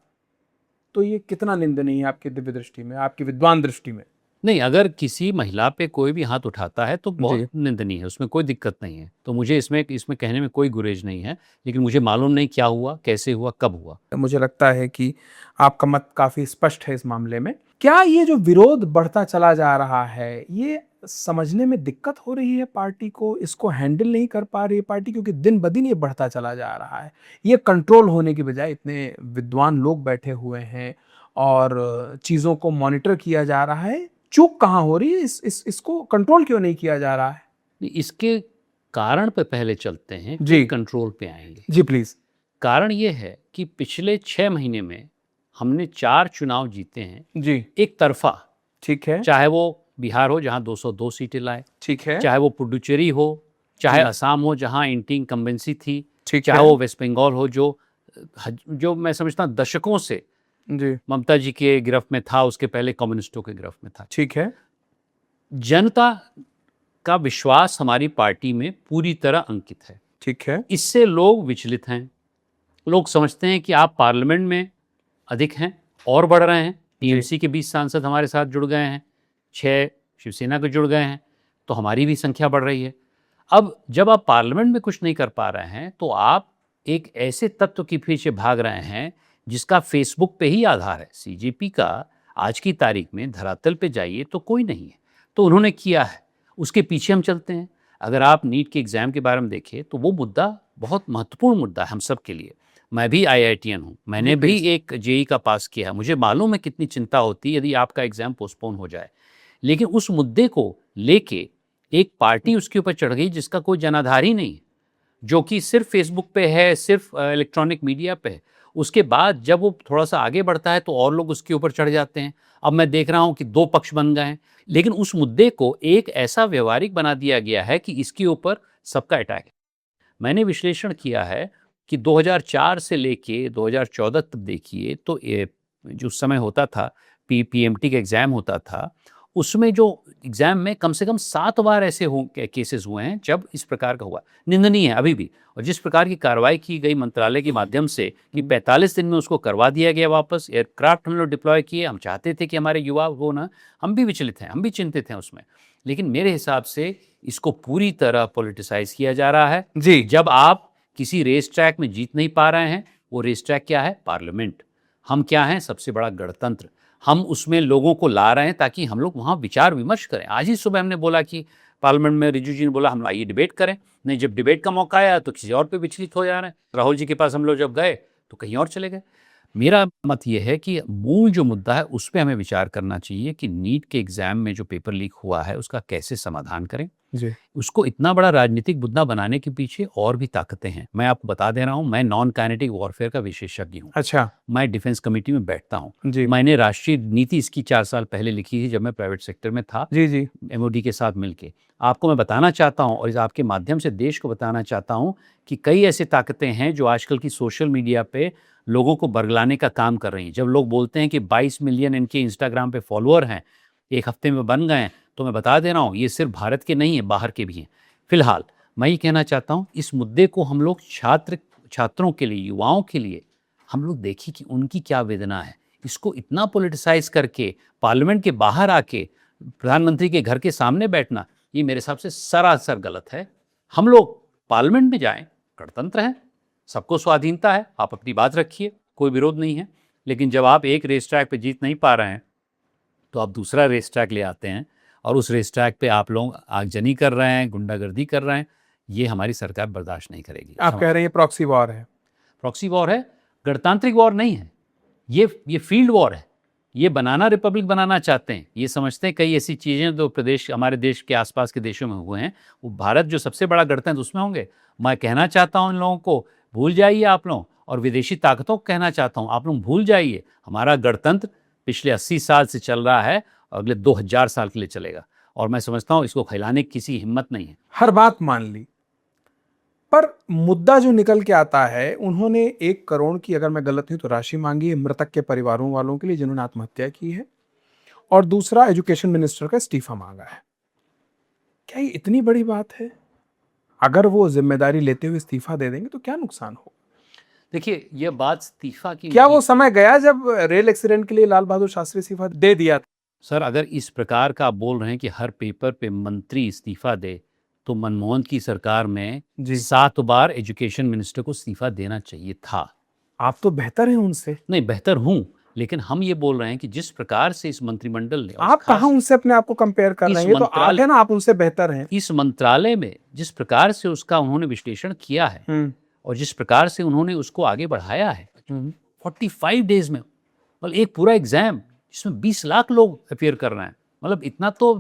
तो ये कितना निंदनीय है आपकी दिव्य दृष्टि में, आपकी विद्वान दृष्टि में? नहीं, अगर किसी महिला पे कोई भी हाथ उठाता है तो बहुत जी। निंदनीय है, उसमें कोई दिक्कत नहीं है। तो मुझे इसमें इसमें कहने में कोई गुरेज नहीं है। लेकिन मुझे मालूम नहीं क्या हुआ, कैसे हुआ, कब हुआ। मुझे लगता है कि आपका मत काफी स्पष्ट है इस मामले में। क्या ये जो विरोध बढ़ता चला जा रहा है, ये समझने में दिक्कत हो रही है पार्टी को, इसको हैंडल नहीं कर पा रही है पार्टी, क्योंकि दिन ब दिन ये बढ़ता चला जा रहा है, ये कंट्रोल होने की बजाय इतने विद्वान लोग बैठे हुए हैं और चीजों को मॉनिटर किया जा रहा है, चूक कहाँ हो रही है? इसको कंट्रोल क्यों नहीं किया जा रहा है? इसके कारण पे पहले चलते हैं, जी। फिर कंट्रोल पे आएंगे। जी प्लीज। कारण ये है कि पिछले 6 महीने में हमने 4 चुनाव जीते हैं जी। एक तरफा। ठीक है। चाहे वो बिहार हो जहां 202 सीटें लाए, ठीक है, चाहे वो पुडुचेरी हो, चाहे जी। असम हो जहां एंटी इनकम्बेंसी थी, ठीक चाहे है, वो वेस्ट बंगाल हो जो मैं समझता हूं दशकों से जी, ममता जी के गिरफ्त में था, उसके पहले कम्युनिस्टों के गिरफ्त में था। ठीक है, जनता का विश्वास हमारी पार्टी में पूरी तरह अंकित है। ठीक है, इससे लोग विचलित हैं। लोग समझते हैं कि आप पार्लियामेंट में अधिक हैं और बढ़ रहे हैं। टीएमसी के 20 सांसद हमारे साथ जुड़ गए हैं, 6 शिवसेना के जुड़ गए हैं, तो हमारी भी संख्या बढ़ रही है। अब जब आप पार्लियामेंट में कुछ नहीं कर पा रहे हैं तो आप एक ऐसे तत्व के पीछे भाग रहे हैं जिसका फेसबुक पे ही आधार है। सीजेपी का आज की तारीख में धरातल पे जाइए तो कोई नहीं है, तो उन्होंने किया है, उसके पीछे हम चलते हैं। अगर आप नीट के एग्ज़ाम के बारे में देखें तो वो मुद्दा बहुत महत्वपूर्ण मुद्दा है हम सब के लिए। मैं भी आईआईटीएन हूँ, मैंने भी एक जेई का पास किया, मुझे मालूम है कितनी चिंता होती है यदि आपका एग्ज़ाम पोस्टपोन हो जाए। लेकिन उस मुद्दे को लेके एक पार्टी उसके ऊपर चढ़ गई जिसका कोई जनाधार ही नहीं है, जो कि सिर्फ फेसबुक पे है, सिर्फ इलेक्ट्रॉनिक मीडिया पे है। उसके बाद जब वो थोड़ा सा आगे बढ़ता है तो और लोग उसके ऊपर चढ़ जाते हैं। अब मैं देख रहा हूँ कि 2 पक्ष बन गए हैं, लेकिन उस मुद्दे को एक ऐसा व्यवहारिक बना दिया गया है कि इसके ऊपर सबका अटैक है। मैंने विश्लेषण किया है कि 2004 से लेके 2014 तक देखिए तो जो समय होता था, पीएमटी का एग्ज़ाम होता था, उसमें जो एग्ज़ाम में कम से कम 7 बार ऐसे केसेस हुए हैं जब इस प्रकार का हुआ। निंदनीय है अभी भी। और जिस प्रकार की कार्रवाई की गई मंत्रालय के माध्यम से कि 45 दिन में उसको करवा दिया गया वापस, एयरक्राफ्ट हम लोग डिप्लॉय किए। हम चाहते थे कि हमारे युवा वो ना, हम भी विचलित हैं, हम भी चिंतित हैं उसमें। लेकिन मेरे हिसाब से इसको पूरी तरह पॉलिटिसाइज़ किया जा रहा है। जी, जब आप किसी रेस ट्रैक में जीत नहीं पा रहे हैं, वो रेस ट्रैक क्या है? पार्लियामेंट। हम क्या हैं? सबसे बड़ा गणतंत्र। हम उसमें लोगों को ला रहे हैं ताकि हम लोग वहाँ विचार विमर्श करें। आज ही सुबह हमने बोला कि पार्लियामेंट में रिजू जी ने बोला हम आइए डिबेट करें। नहीं, जब डिबेट का मौका आया तो किसी और पे विचलित हो जा रहे हैं। राहुल जी के पास हम लोग जब गए तो कहीं और चले गए। मेरा मत ये है कि मूल जो मुद्दा है उस पे हमें विचार करना चाहिए कि नीट के एग्ज़ाम में जो पेपर लीक हुआ है उसका कैसे समाधान करें। जी, उसको इतना बड़ा राजनीतिक मुद्दा बनाने के पीछे और भी ताकतें हैं। मैं आपको बता दे रहा हूँ, मैं नॉन काइनेटिक वॉरफेयर का विशेषज्ञ हूँ। अच्छा, मैं डिफेंस कमेटी में बैठता हूँ। जी, मैंने राष्ट्रीय नीति इसकी 4 साल पहले लिखी थी जब मैं प्राइवेट सेक्टर में था, जी, जी, एमओडी के साथ मिलके। आपको मैं बताना चाहता हूँ और इस आपके माध्यम से देश को बताना चाहता हूँ कि कई ऐसी ताकतें हैं जो आजकल की सोशल मीडिया पे लोगों को बरगलाने का काम कर रही हैं। जब लोग बोलते हैं कि 22 मिलियन इनके इंस्टाग्राम पे फॉलोअर हैं, 1 हफ्ते में बन गए हैं, तो मैं बता दे रहा हूँ ये सिर्फ भारत के नहीं है, बाहर के भी हैं। फिलहाल मैं ये कहना चाहता हूँ इस मुद्दे को हम लोग छात्रों के लिए, युवाओं के लिए हम लोग देखें कि उनकी क्या वेदना है। इसको इतना पॉलिटिसाइज करके पार्लियामेंट के बाहर आके प्रधानमंत्री के घर के सामने बैठना, ये मेरे हिसाब से सरासर गलत है। हम लोग पार्लियामेंट में जाएं, गणतंत्र है, सबको स्वाधीनता है, आप अपनी बात रखिए, कोई विरोध नहीं है। लेकिन जब आप एक रेस ट्रैक पे जीत नहीं पा रहे हैं तो आप दूसरा रेस ट्रैक ले आते हैं और उस रेस ट्रैक पे आप लोग आगजनी कर रहे हैं, गुंडागर्दी कर रहे हैं। ये हमारी सरकार बर्दाश्त नहीं करेगी। आप कह रहे हैं ये प्रॉक्सी वॉर है। प्रॉक्सी वॉर है, गणतांत्रिक वॉर नहीं है। ये फील्ड वॉर है। ये बनाना रिपब्लिक बनाना चाहते हैं। ये समझते हैं कई ऐसी चीज़ें जो प्रदेश हमारे देश के आसपास के देशों में हुए हैं, वो भारत जो सबसे बड़ा गणतंत्र उसमें होंगे। मैं कहना चाहता हूँ इन लोगों को भूल जाइए आप लोग, और विदेशी ताकतों को कहना चाहता हूँ आप लोग भूल जाइए। हमारा गणतंत्र पिछले 80 साल से चल रहा है, अगले 2000 साल के लिए चलेगा, और मैं समझता हूँ इसको फैलाने की किसी हिम्मत नहीं है। हर बात मान ली, पर मुद्दा जो निकल के आता है, उन्होंने 1 करोड़ की, अगर मैं गलत नहीं तो राशि मांगी है मृतक के परिवारों वालों के लिए जिन्होंने आत्महत्या की है, और दूसरा एजुकेशन मिनिस्टर का इस्तीफा मांगा है। क्या ये इतनी बड़ी बात है? अगर वो जिम्मेदारी लेते हुए इस्तीफा दे देंगे तो क्या नुकसान होगा? देखिए, ये बात इस्तीफा की क्या वो समय गया जब रेल एक्सीडेंट के लिए लाल बहादुर शास्त्री इस्तीफा दे दिया था? सर, अगर इस प्रकार का आप बोल रहे हैं कि हर पेपर पे मंत्री इस्तीफा दे, तो मनमोहन की सरकार में जी। 7 बार एजुकेशन मिनिस्टर को इस्तीफा देना चाहिए था। आप तो बेहतर हैं उनसे। नहीं, बेहतर हूँ, लेकिन हम ये बोल रहे हैं कि जिस प्रकार से इस मंत्रिमंडल ने, आप कहाँ उनसे अपने आप को कंपेयर कर रहे हैं? ये तो आप है ना, आप उनसे बेहतर हैं। इस मंत्रालय में जिस प्रकार से उसका उन्होंने विश्लेषण किया है और जिस प्रकार से उन्होंने उसको आगे बढ़ाया है, 45 डेज में, मतलब एक पूरा एग्जाम जिसमें 20 लाख लोग अपियर कर रहे हैं, मतलब इतना तो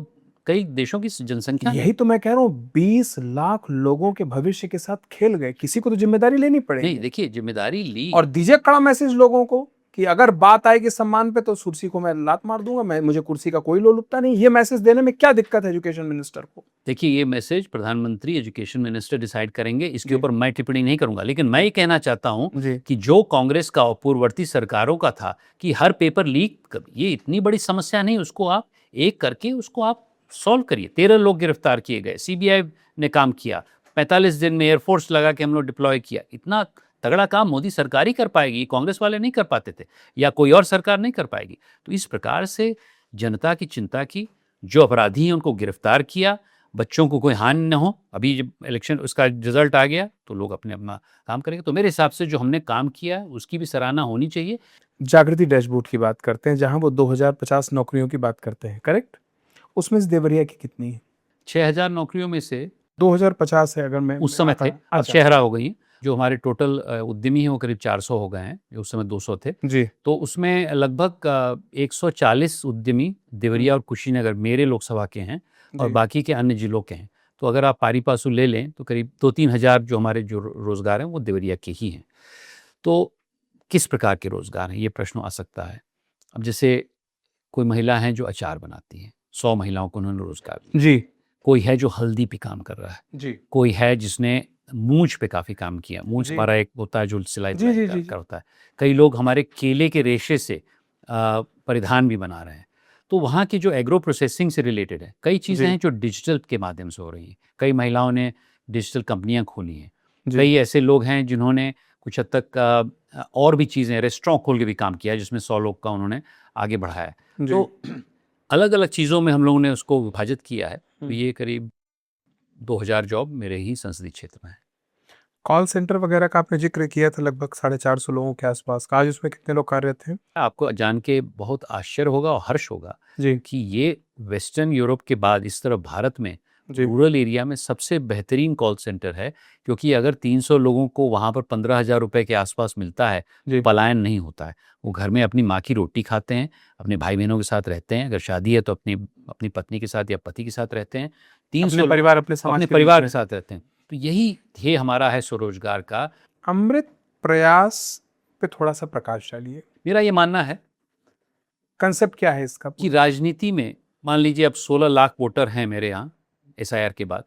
कई देशों की जनसंख्या। यही तो मैं कह रहा हूँ, 20 लाख लोगों के भविष्य के साथ खेल गए। किसी को तो जिम्मेदारी लेनी पड़ेगी। नहीं, देखिए, जिम्मेदारी ली और दीजिए कड़ा मैसेज लोगों को कि अगर बात आएगी सम्मान पे तो कुर्सी को मैं लात मार दूंगा, मैं मुझे कुर्सी का कोई लोलुपता नहीं। ये मैसेज देने में क्या दिक्कत है एजुकेशन मिनिस्टर को? देखिए, ये मैसेज प्रधानमंत्री, एजुकेशन मिनिस्टर डिसाइड करेंगे, इसके जी। ऊपर मैं टिप्पणी नहीं करूंगा। लेकिन मैं ये कहना चाहता हूं जी। कि जो कांग्रेस का और पूर्ववर्ती सरकारों का था कि हर पेपर लीक, ये इतनी बड़ी समस्या नहीं, उसको आप एक करके उसको आप सॉल्व करिए। 13 लोग गिरफ्तार किए गए, सीबीआई ने काम किया, 45 दिन में एयरफोर्स लगा के हम लोग डिप्लॉय किया। इतना तगड़ा काम मोदी सरकार ही कर पाएगी, कांग्रेस वाले नहीं कर पाते थे, या कोई और सरकार नहीं कर पाएगी। तो इस प्रकार से जनता की चिंता की, जो अपराधी हैं उनको गिरफ्तार किया, बच्चों को कोई हानि न हो। अभी जब इलेक्शन उसका रिजल्ट आ गया तो लोग अपने अपना काम करेंगे। तो मेरे हिसाब से जो हमने काम किया है उसकी भी सराहना होनी चाहिए। जागृति डैशबोर्ड की बात करते हैं, जहां वो 2050 नौकरियों की बात करते हैं, करेक्ट? उसमें से देवरिया की कितनी है? 6000 नौकरियों में से 2050 है अगर मैं उस समय थे, अब अच्छा। 6,000 हो गई। जो हमारे टोटल उद्यमी हैं वो करीब 400 हो गए हैं, जो उस समय 200 थे। जी। तो उसमें लगभग 140 उद्यमी देवरिया और कुशीनगर मेरे लोकसभा के हैं और जी। बाकी के अन्य जिलों के हैं। तो अगर आप पारी पासु ले लें तो करीब 2-3 हज़ार जो हमारे जो रोजगार हैं वो देवरिया के ही हैं। तो किस प्रकार के रोजगार हैं, ये प्रश्न आ सकता है। अब जैसे कोई महिला हैं जो अचार बनाती हैं, 100 महिलाओं को उन्होंने रोजगार दिया। जी। कोई है जो हल्दी पे काम कर रहा है, जी। कोई है जिसने मूंछ पे काफी काम किया। मूंछ जी। हमारा एक होता है जो सिलाई जी, जी, का जी। होता है। कई लोग हमारे केले के रेशे से परिधान भी बना रहे हैं। तो वहाँ की जो एग्रो प्रोसेसिंग से रिलेटेड है, कई चीज़ें जी। हैं जो डिजिटल के माध्यम से हो रही हैं। कई महिलाओं ने डिजिटल कंपनियां खोली हैं। जी। कई ऐसे लोग हैं जिन्होंने कुछ हद तक और भी चीज़ें, रेस्टोरेंट खोल के भी काम किया है, जिसमें 100 लोग का उन्होंने आगे बढ़ाया है। जी। तो अलग अलग चीज़ों में हम लोगों ने उसको विभाजित किया है। तो ये करीब 2000 जॉब मेरे ही संसदीय क्षेत्र में है। कॉल सेंटर वगैरह का आपने जिक्र किया था, लगभग 450 लोगों के आसपास का। आज उसमें कितने लोग कार्यरत हैं? आपको जान के बहुत आश्चर्य होगा और हर्ष होगा जी। कि ये वेस्टर्न यूरोप के बाद इस तरफ भारत में जी। रूरल एरिया में सबसे बेहतरीन कॉल सेंटर है। क्योंकि अगर 300 लोगों को वहाँ पर 15,000 रुपए के आसपास मिलता है, जी। पलायन नहीं होता है। वो घर में अपनी माँ की रोटी खाते हैं, अपने भाई बहनों के साथ रहते हैं, अगर शादी है तो अपनी अपनी पत्नी के साथ या पति के साथ रहते हैं। 300 अपने परिवार, अपने समाज अपने के परिवार बीच के में। साथ रहते हैं। तो यही ध्येय हमारा है स्वरोजगार का। अमृत प्रयास पे थोड़ा सा प्रकाश डालिए। मेरा ये मानना है कंसेप्ट क्या है इसका? कि राजनीति में मान लीजिए अब 16 लाख वोटर हैं मेरे यहाँ SIR के बाद,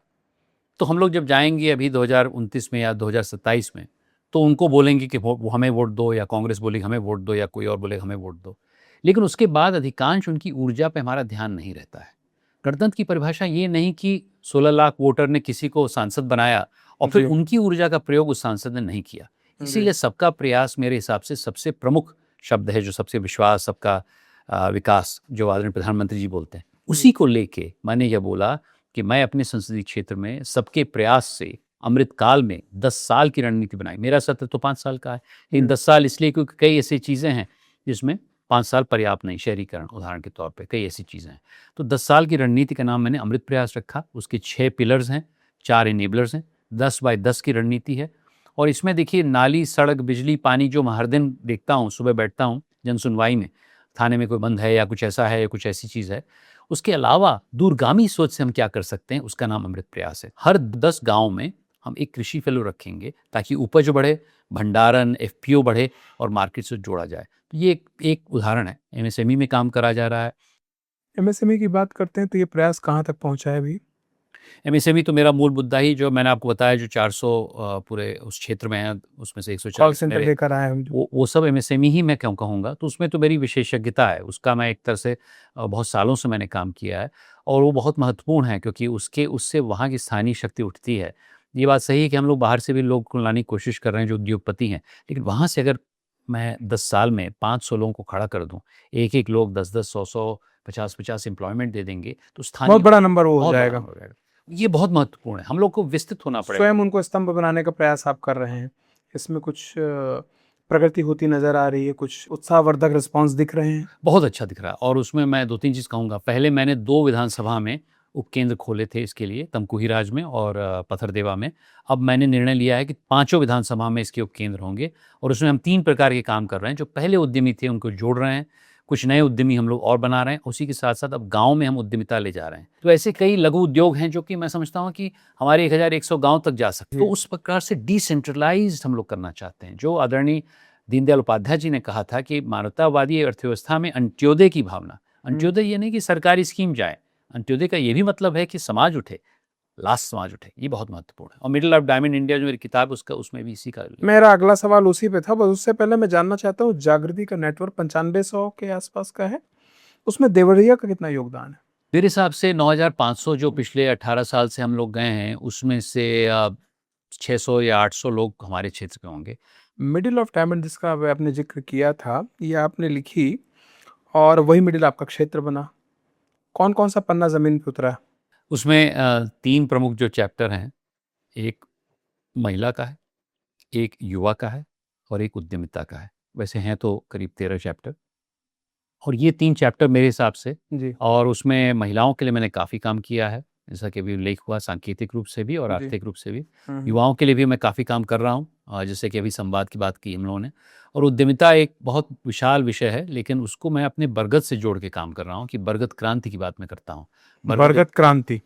तो हम लोग जब जाएंगे अभी 2029 में या 2027 में, तो उनको बोलेंगे कि वो हमें वोट दो, या कांग्रेस बोलेगी हमें वोट दो, या कोई और बोलेगा हमें वोट दो। लेकिन उसके बाद अधिकांश उनकी ऊर्जा पे हमारा ध्यान नहीं रहता है। गणतंत्र की परिभाषा ये नहीं कि 16 लाख वोटर ने किसी को सांसद बनाया और फिर जी। उनकी ऊर्जा का प्रयोग उस सांसद ने नहीं किया। इसीलिए सबका प्रयास मेरे हिसाब से सबसे प्रमुख शब्द है, जो सबसे विश्वास, सबका विकास, जो आदरणीय प्रधानमंत्री जी बोलते हैं, उसी को लेके मैंने यह बोला कि मैं अपने संसदीय क्षेत्र में सबके प्रयास से अमृत काल में 10 साल की रणनीति बनाई। मेरा सत्र तो 5 साल का है, लेकिन 10 साल इसलिए क्योंकि कई ऐसी चीज़ें हैं जिसमें 5 साल पर्याप्त नहीं। शहरीकरण उदाहरण के तौर पे कई ऐसी चीज़ें हैं। तो 10 साल की रणनीति का नाम मैंने अमृत प्रयास रखा। उसके 6 पिलर्स हैं, 4 इनेबलर्स हैं, 10 बाय 10 की रणनीति है। और इसमें देखिए, नाली, सड़क, बिजली, पानी जो मैं हर दिन देखता हूँ, सुबह बैठता हूँ जन सुनवाई में, थाने में कोई बंद है या कुछ ऐसा है या कुछ ऐसी चीज़ है, उसके अलावा दूरगामी सोच से हम क्या कर सकते हैं, उसका नाम अमृत प्रयास है। हर 10 गांव में हम एक कृषि फेलो रखेंगे ताकि उपज बढ़े, भंडारण, FPO बढ़े और मार्केट से जोड़ा जाए। तो ये एक उदाहरण है। MSME में काम करा जा रहा है। MSME की बात करते हैं तो ये प्रयास कहाँ तक पहुँचा है अभी? MSME तो मेरा मूल मुद्दा ही, जो मैंने आपको बताया, जो 400 पूरे उस क्षेत्र में है, उसमें से 140 कॉल सेंटर लेकर आए हम जो। वो सब MSME ही मैं क्यों कहूँगा। तो उसमें तो मेरी विशेषज्ञता है, उसका मैं एक तरह से बहुत सालों से मैंने काम किया है और वो बहुत महत्वपूर्ण है क्योंकि उससे वहाँ की स्थानीय शक्ति उठती है। ये बात सही है कि हम लोग बाहर से भी लोग को लाने की कोशिश कर रहे हैं जो उद्योगपति हैं, लेकिन वहाँ से अगर मैं 10 साल में 500 लोगों को खड़ा कर दूं, एक लोग 10-10, 100-100, 50-50 एम्प्लॉयमेंट दे देंगे, तो स्थानीय बहुत बड़ा नंबर वो हो बहुत बड़ा जाएगा। नंबर हो जाएगा। ये बहुत महत्वपूर्ण है, हम लोग को विस्तृत होना पड़ेगा। स्वयं उनको स्तंभ बनाने का प्रयास आप कर रहे हैं, इसमें कुछ प्रगति होती नजर आ रही है, कुछ उत्साहवर्धक रिस्पांस दिख रहे हैं? बहुत अच्छा दिख रहा है और उसमें मैं 2-3 चीज़ कहूँगा। पहले मैंने 2 विधानसभा में उपकेंद्र खोले थे इसके लिए, तमकुहीराज में और पथरदेवा में। अब मैंने निर्णय लिया है कि 5 विधानसभा में इसके उपकेंद्र होंगे और उसमें हम 3 प्रकार के काम कर रहे हैं। जो पहले उद्यमी थे उनको जोड़ रहे हैं, कुछ नए उद्यमी हम लोग और बना रहे हैं, उसी के साथ साथ अब गाँव में हम उद्यमिता ले जा रहे हैं। तो ऐसे कई लघु उद्योग हैं जो कि मैं समझता हूँ कि हमारे 1100 गाँव तक जा सकते हैं। तो उस प्रकार से डिसेंट्रलाइज्ड हम लोग करना चाहते हैं। जो आदरणीय दीनदयाल उपाध्याय जी ने कहा था कि मानवतावादी अर्थव्यवस्था में अंत्योदय की भावना, अंत्योदय ये नहीं कि सरकारी स्कीम जाए, अंत्योदय का ये भी मतलब है कि समाज उठे, लास्ट समाज उठे, ये बहुत महत्वपूर्ण है। और मिडिल ऑफ डायमंड इंडिया जो मेरी किताब है उसका, उसमें भी इसी का मेरा अगला सवाल उसी पे था, बस उससे पहले मैं जानना चाहता हूँ, जागृति का नेटवर्क 9500 के आसपास का है, उसमें देवरिया का कितना योगदान है? मेरे हिसाब से 9500 जो पिछले 18 साल से हम लोग गए हैं, उसमें से 600 या 800 लोग हमारे क्षेत्र के होंगे। मिडिल ऑफ डायमंड जिसका आपने जिक्र किया था, ये आपने लिखी और वही मिडिल आपका क्षेत्र बना। कौन कौन सा पन्ना जमीन पे उतरा? उसमें 3 प्रमुख जो चैप्टर हैं, एक महिला का है, एक युवा का है और एक उद्यमिता का है। वैसे हैं तो करीब 13 चैप्टर, और ये 3 चैप्टर मेरे हिसाब से, जी और उसमें महिलाओं के लिए मैंने काफ़ी काम किया है, जैसा कि अभी उल्लेख हुआ, सांकेतिक रूप से भी और जी। आर्थिक रूप से भी। युवाओं के लिए भी मैं काफ़ी काम कर रहा हूँ, जैसे कि अभी संवाद की बात की हम लोगों ने। और उद्यमिता एक बहुत विशाल विषय है, लेकिन उसको मैं अपने बरगद से जोड़ के काम कर रहा हूँ कि बरगद क्रांति की बात मैं करता हूँ। बरगद क्रांति।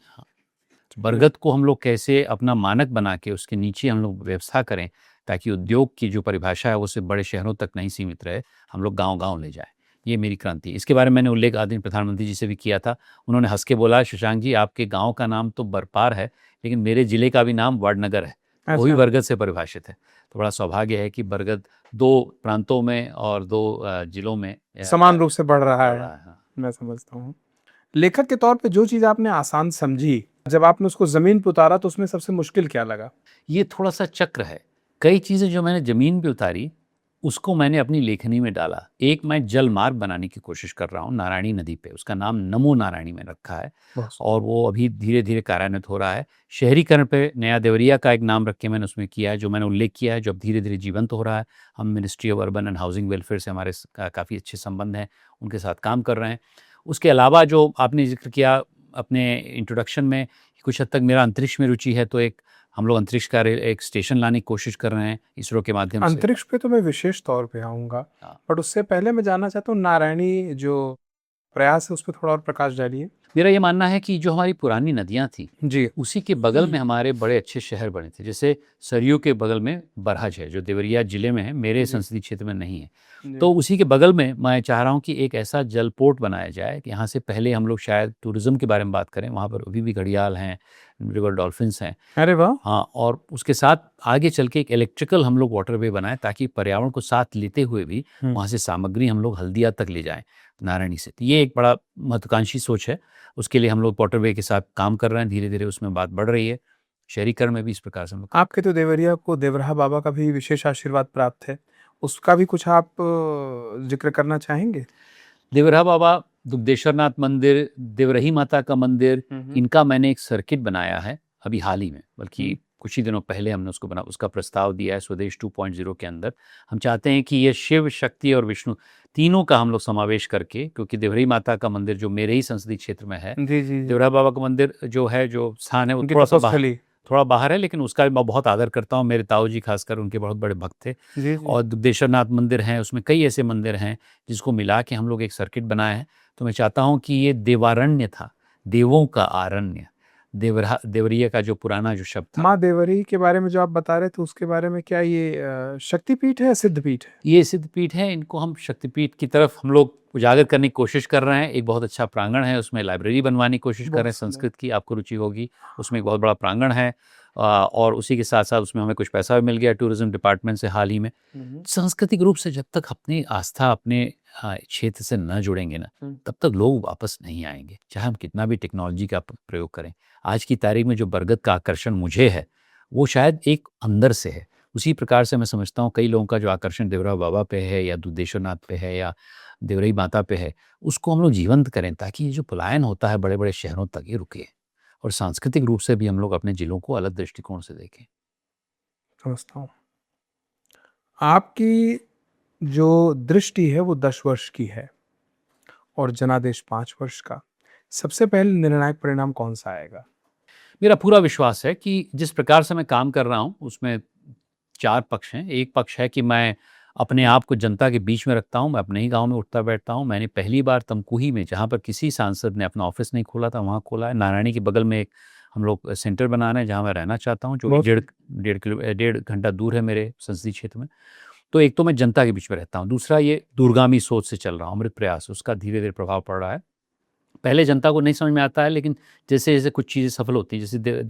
बरगद को हम लोग कैसे अपना मानक बना के उसके नीचे हम लोग व्यवस्था करें, ताकि उद्योग की जो परिभाषा है वो सिर्फ बड़े शहरों तक नहीं सीमित रहे, हम लोग गांव-गांव ले जाएं। ये मेरी क्रांति है। इसके बारे में मैंने उल्लेख आदरणीय प्रधानमंत्री जी से भी किया था। उन्होंने हंस के बोला, शशांक जी आपके गांव का नाम तो बरपार है, लेकिन मेरे जिले का भी नाम वडनगर है, वो भी अच्छा। बरगद से परिभाषित है। तो बड़ा सौभाग्य है कि बरगद 2 प्रांतों में और 2 जिलों में समान रूप से बढ़ रहा बढ़ है। रहा है। हाँ। मैं समझता हूँ। लेखक के तौर पे जो चीज़ आपने आसान समझी, जब आपने उसको ज़मीन पे उतारा तो उसमें सबसे मुश्किल क्या लगा? ये थोड़ा-सा चक्र है। कई चीज़ें जो मैंने ज़मीन पे उतारी, उसको मैंने अपनी लेखनी में डाला। एक मैं जल मार्ग बनाने की कोशिश कर रहा हूँ नारायणी नदी पे, उसका नाम नमो नारायणी मैंने रखा है, बहुत और वो अभी धीरे-धीरे कार्यान्वित हो रहा है। शहरीकरण पे नया देवरिया का एक नाम रख के मैंने उसमें किया है, जो मैंने उल्लेख किया है, जो अब धीरे-धीरे जीवंत हो रहा है। हम ministry of urban and housing welfare से हमारे काफ़ी अच्छे संबंध हैं, उनके साथ काम कर रहे हैं। उसके अलावा जो आपने ज़िक्र किया अपने इंट्रोडक्शन में, कुछ हद तक मेरा अंतरिक्ष में रुचि है, तो एक हम लोग अंतरिक्ष का एक स्टेशन लाने की कोशिश कर रहे हैं इसरो के माध्यम से। अंतरिक्ष पे तो मैं विशेष तौर पे आऊँगा, हाँ। बट उससे पहले मैं जानना चाहता हूँ, नारायणी जो प्रयास है उस पे थोड़ा और प्रकाश डालिए। मेरा ये मानना है कि जो हमारी पुरानी नदियाँ थीं, जी। उसी के बगल में हमारे बड़े अच्छे शहर बने थे। जैसे सरयू के बगल में बरहज है, जो देवरिया जिले में है, मेरे जी। संसदीय क्षेत्र में नहीं है। जी। तो उसी के बगल में मैं चाह रहा हूँ कि एक ऐसा जल पोर्ट बनाया जाए कि यहाँ से पहले हम लोग शायद टूरिज़्म के बारे में बात करें, वहाँ पर अभी भी घड़ियाल हैं, रिवर डॉल्फिन्स हैं। अरे वाह! हाँ, और उसके साथ आगे चल के एक इलेक्ट्रिकल हम लोग वाटरवे बनाएँ, ताकि पर्यावरण को साथ लेते हुए भी वहाँ से सामग्री हम लोग हल्दिया तक ले जाएँ, नारायणी से। तो ये एक बड़ा महत्वाकांक्षी सोच है। उसके लिए हम लोग वाटरवे के साथ काम कर रहे हैं, धीरे-धीरे उसमें बात बढ़ रही है। शहरीकरण में भी इस प्रकार से हम लोग। आपके तो देवरिया को देवराहा बाबा का भी विशेष आशीर्वाद प्राप्त है, उसका भी कुछ आप ज़िक्र करना चाहेंगे? देवराहा बाबा, दुग्धेश्वरनाथ मंदिर, देवरही माता का मंदिर, इनका मैंने एक सर्किट बनाया है अभी हाल ही में, बल्कि कुछ ही दिनों पहले हमने उसका प्रस्ताव दिया है स्वदेश 2.0 के अंदर। हम चाहते हैं कि ये शिव, शक्ति और विष्णु तीनों का हम लोग समावेश करके, क्योंकि देवरही माता का मंदिर जो मेरे ही संसदीय क्षेत्र में है, जी, जी। देवराहा बाबा का मंदिर जो है, जो स्थान है, वो उनकी थोड़ा-सा तपस्थली। थोड़ा बाहर है, लेकिन उसका भी मैं बहुत आदर करता हूँ। मेरे ताऊ जी खासकर उनके बहुत बड़े भक्त थे। जी, जी। और दुग्धेश्वरनाथ मंदिर हैं, उसमें कई ऐसे मंदिर हैं जिसको मिला के हम लोग एक सर्किट बनाए हैं। तो मैं चाहता हूँ कि ये देवारण्य था, देवों का आरण्य, देवरिया का जो पुराना जो शब्द था। माँ देवरी के बारे में जो आप बता रहे थे, उसके बारे में क्या ये शक्तिपीठ है या सिद्धपीठ है? ये सिद्धपीठ है, इनको हम शक्तिपीठ की तरफ हम लोग उजागर करने की कोशिश कर रहे हैं। एक बहुत अच्छा प्रांगण है, उसमें लाइब्रेरी बनवाने की कोशिश कर रहे हैं संस्कृत की, आपको रुचि होगी। उसमें एक बहुत बड़ा प्रांगण है, और उसी के साथ-साथ उसमें हमें कुछ पैसा भी मिल गया टूरिज़्म डिपार्टमेंट से हाल ही में। सांस्कृतिक रूप से जब तक अपनी आस्था अपने क्षेत्र से न जुड़ेंगे ना, तब तक लोग वापस नहीं आएँगे, चाहे हम कितना भी टेक्नोलॉजी का प्रयोग करें। आज की तारीख में जो बरगद का आकर्षण मुझे है, वो शायद एक अंदर से है। उसी प्रकार से मैं समझता हूँ कई लोगों का जो आकर्षण देवराहा बाबा पे है, या दुग्धेश्वरनाथ पे है, या देवरही माता पे है, उसको हम लोग जीवंत करें, ताकि ये जो पलायन होता है बड़े-बड़े शहरों तक, ये रुके, और सांस्कृतिक रूप से भी हम लोग अपने जिलों को अलग दृष्टिकोण से देखें। समझता हूँ। आपकी जो दृष्टि है वो 10 वर्ष की है और जनादेश 5 वर्ष का। सबसे पहले निर्णायक परिणाम कौन-सा आएगा? मेरा पूरा विश्वास है कि जिस प्रकार से मैं काम कर रहा हूँ, उसमें 4 पक्ष हैं। एक पक्ष है कि मैं अपने आप को जनता के बीच में रखता हूँ, मैं अपने ही गाँव में उठता बैठता हूँ। मैंने पहली बार तमकुही में, जहाँ पर किसी सांसद ने अपना ऑफ़िस नहीं खोला था, वहाँ खोला है। नारायणी के बगल में एक हम लोग सेंटर बना रहे हैं, जहाँ मैं रहना चाहता हूँ, जो बहुत 1.5 घंटा दूर है मेरे संसदीय क्षेत्र में। तो एक तो मैं जनता के बीच में रहता हूँ, दूसरा ये दूरगामी सोच से चल रहा हूँ, अमृत प्रयास, उसका धीरे धीरे प्रभाव पड़ रहा है। पहले जनता को नहीं समझ में आता है, लेकिन जैसे जैसे कुछ चीज़ें सफल होती हैं, जैसे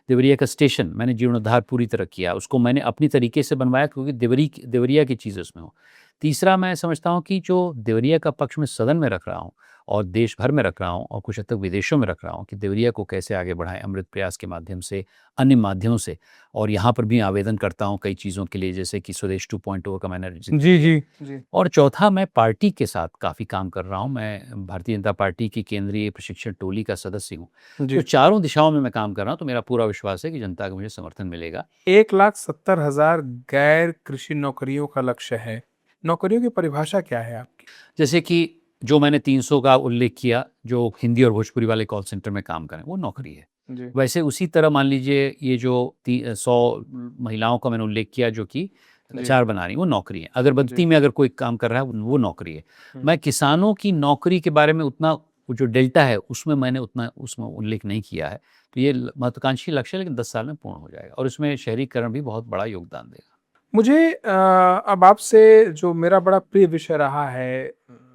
देवरिया का स्टेशन मैंने जीर्णोद्धार पूरी तरह किया, उसको मैंने अपनी तरीके से बनवाया क्योंकि देवरिया की चीज़ उसमें हो। तीसरा मैं समझता हूँ कि जो देवरिया का पक्ष में सदन में रख रहा हूँ और देश भर में रख रहा हूँ और कुछ हद तक विदेशों में रख रहा हूँ कि देवरिया को कैसे आगे बढ़ाएं अमृत प्रयास के माध्यम से, अन्य माध्यमों से। और यहाँ पर भी आवेदन करता हूँ कई चीज़ों के लिए, जैसे कि स्वदेश 2.0 का मैंने जिक्र जी किया। जी जी। और चौथा, मैं पार्टी के साथ काफ़ी काम कर रहा हूँ। मैं भारतीय जनता पार्टी की केंद्रीय प्रशिक्षण टोली का सदस्य हूँ। जी। तो चारों दिशाओं में मैं काम कर रहा हूँ, तो मेरा पूरा विश्वास है कि जनता का मुझे समर्थन मिलेगा। 1,70,000 गैर कृषि नौकरियों का लक्ष्य है। नौकरियों की परिभाषा क्या है आपकी? जैसे कि जो मैंने 300 का उल्लेख किया, जो हिंदी और भोजपुरी वाले कॉल सेंटर में काम करें, वो नौकरी है। जी वैसे उसी तरह मान लीजिए ये जो 100 महिलाओं का मैंने उल्लेख किया जो कि जी अचार बना रही, वो नौकरी है। जी। अगरबत्ती में अगर कोई काम कर रहा है, वो नौकरी है। मैं किसानों की नौकरी के बारे में उतना, वो जो डेल्टा है उसमें मैंने उतना उसमें उल्लेख नहीं किया है। तो ये महत्वाकांक्षी लक्ष्य है, लेकिन 10 साल में पूर्ण हो जाएगा और उसमें शहरीकरण भी बहुत बड़ा योगदान देगा। मुझे अब आपसे जो मेरा बड़ा प्रिय विषय रहा है,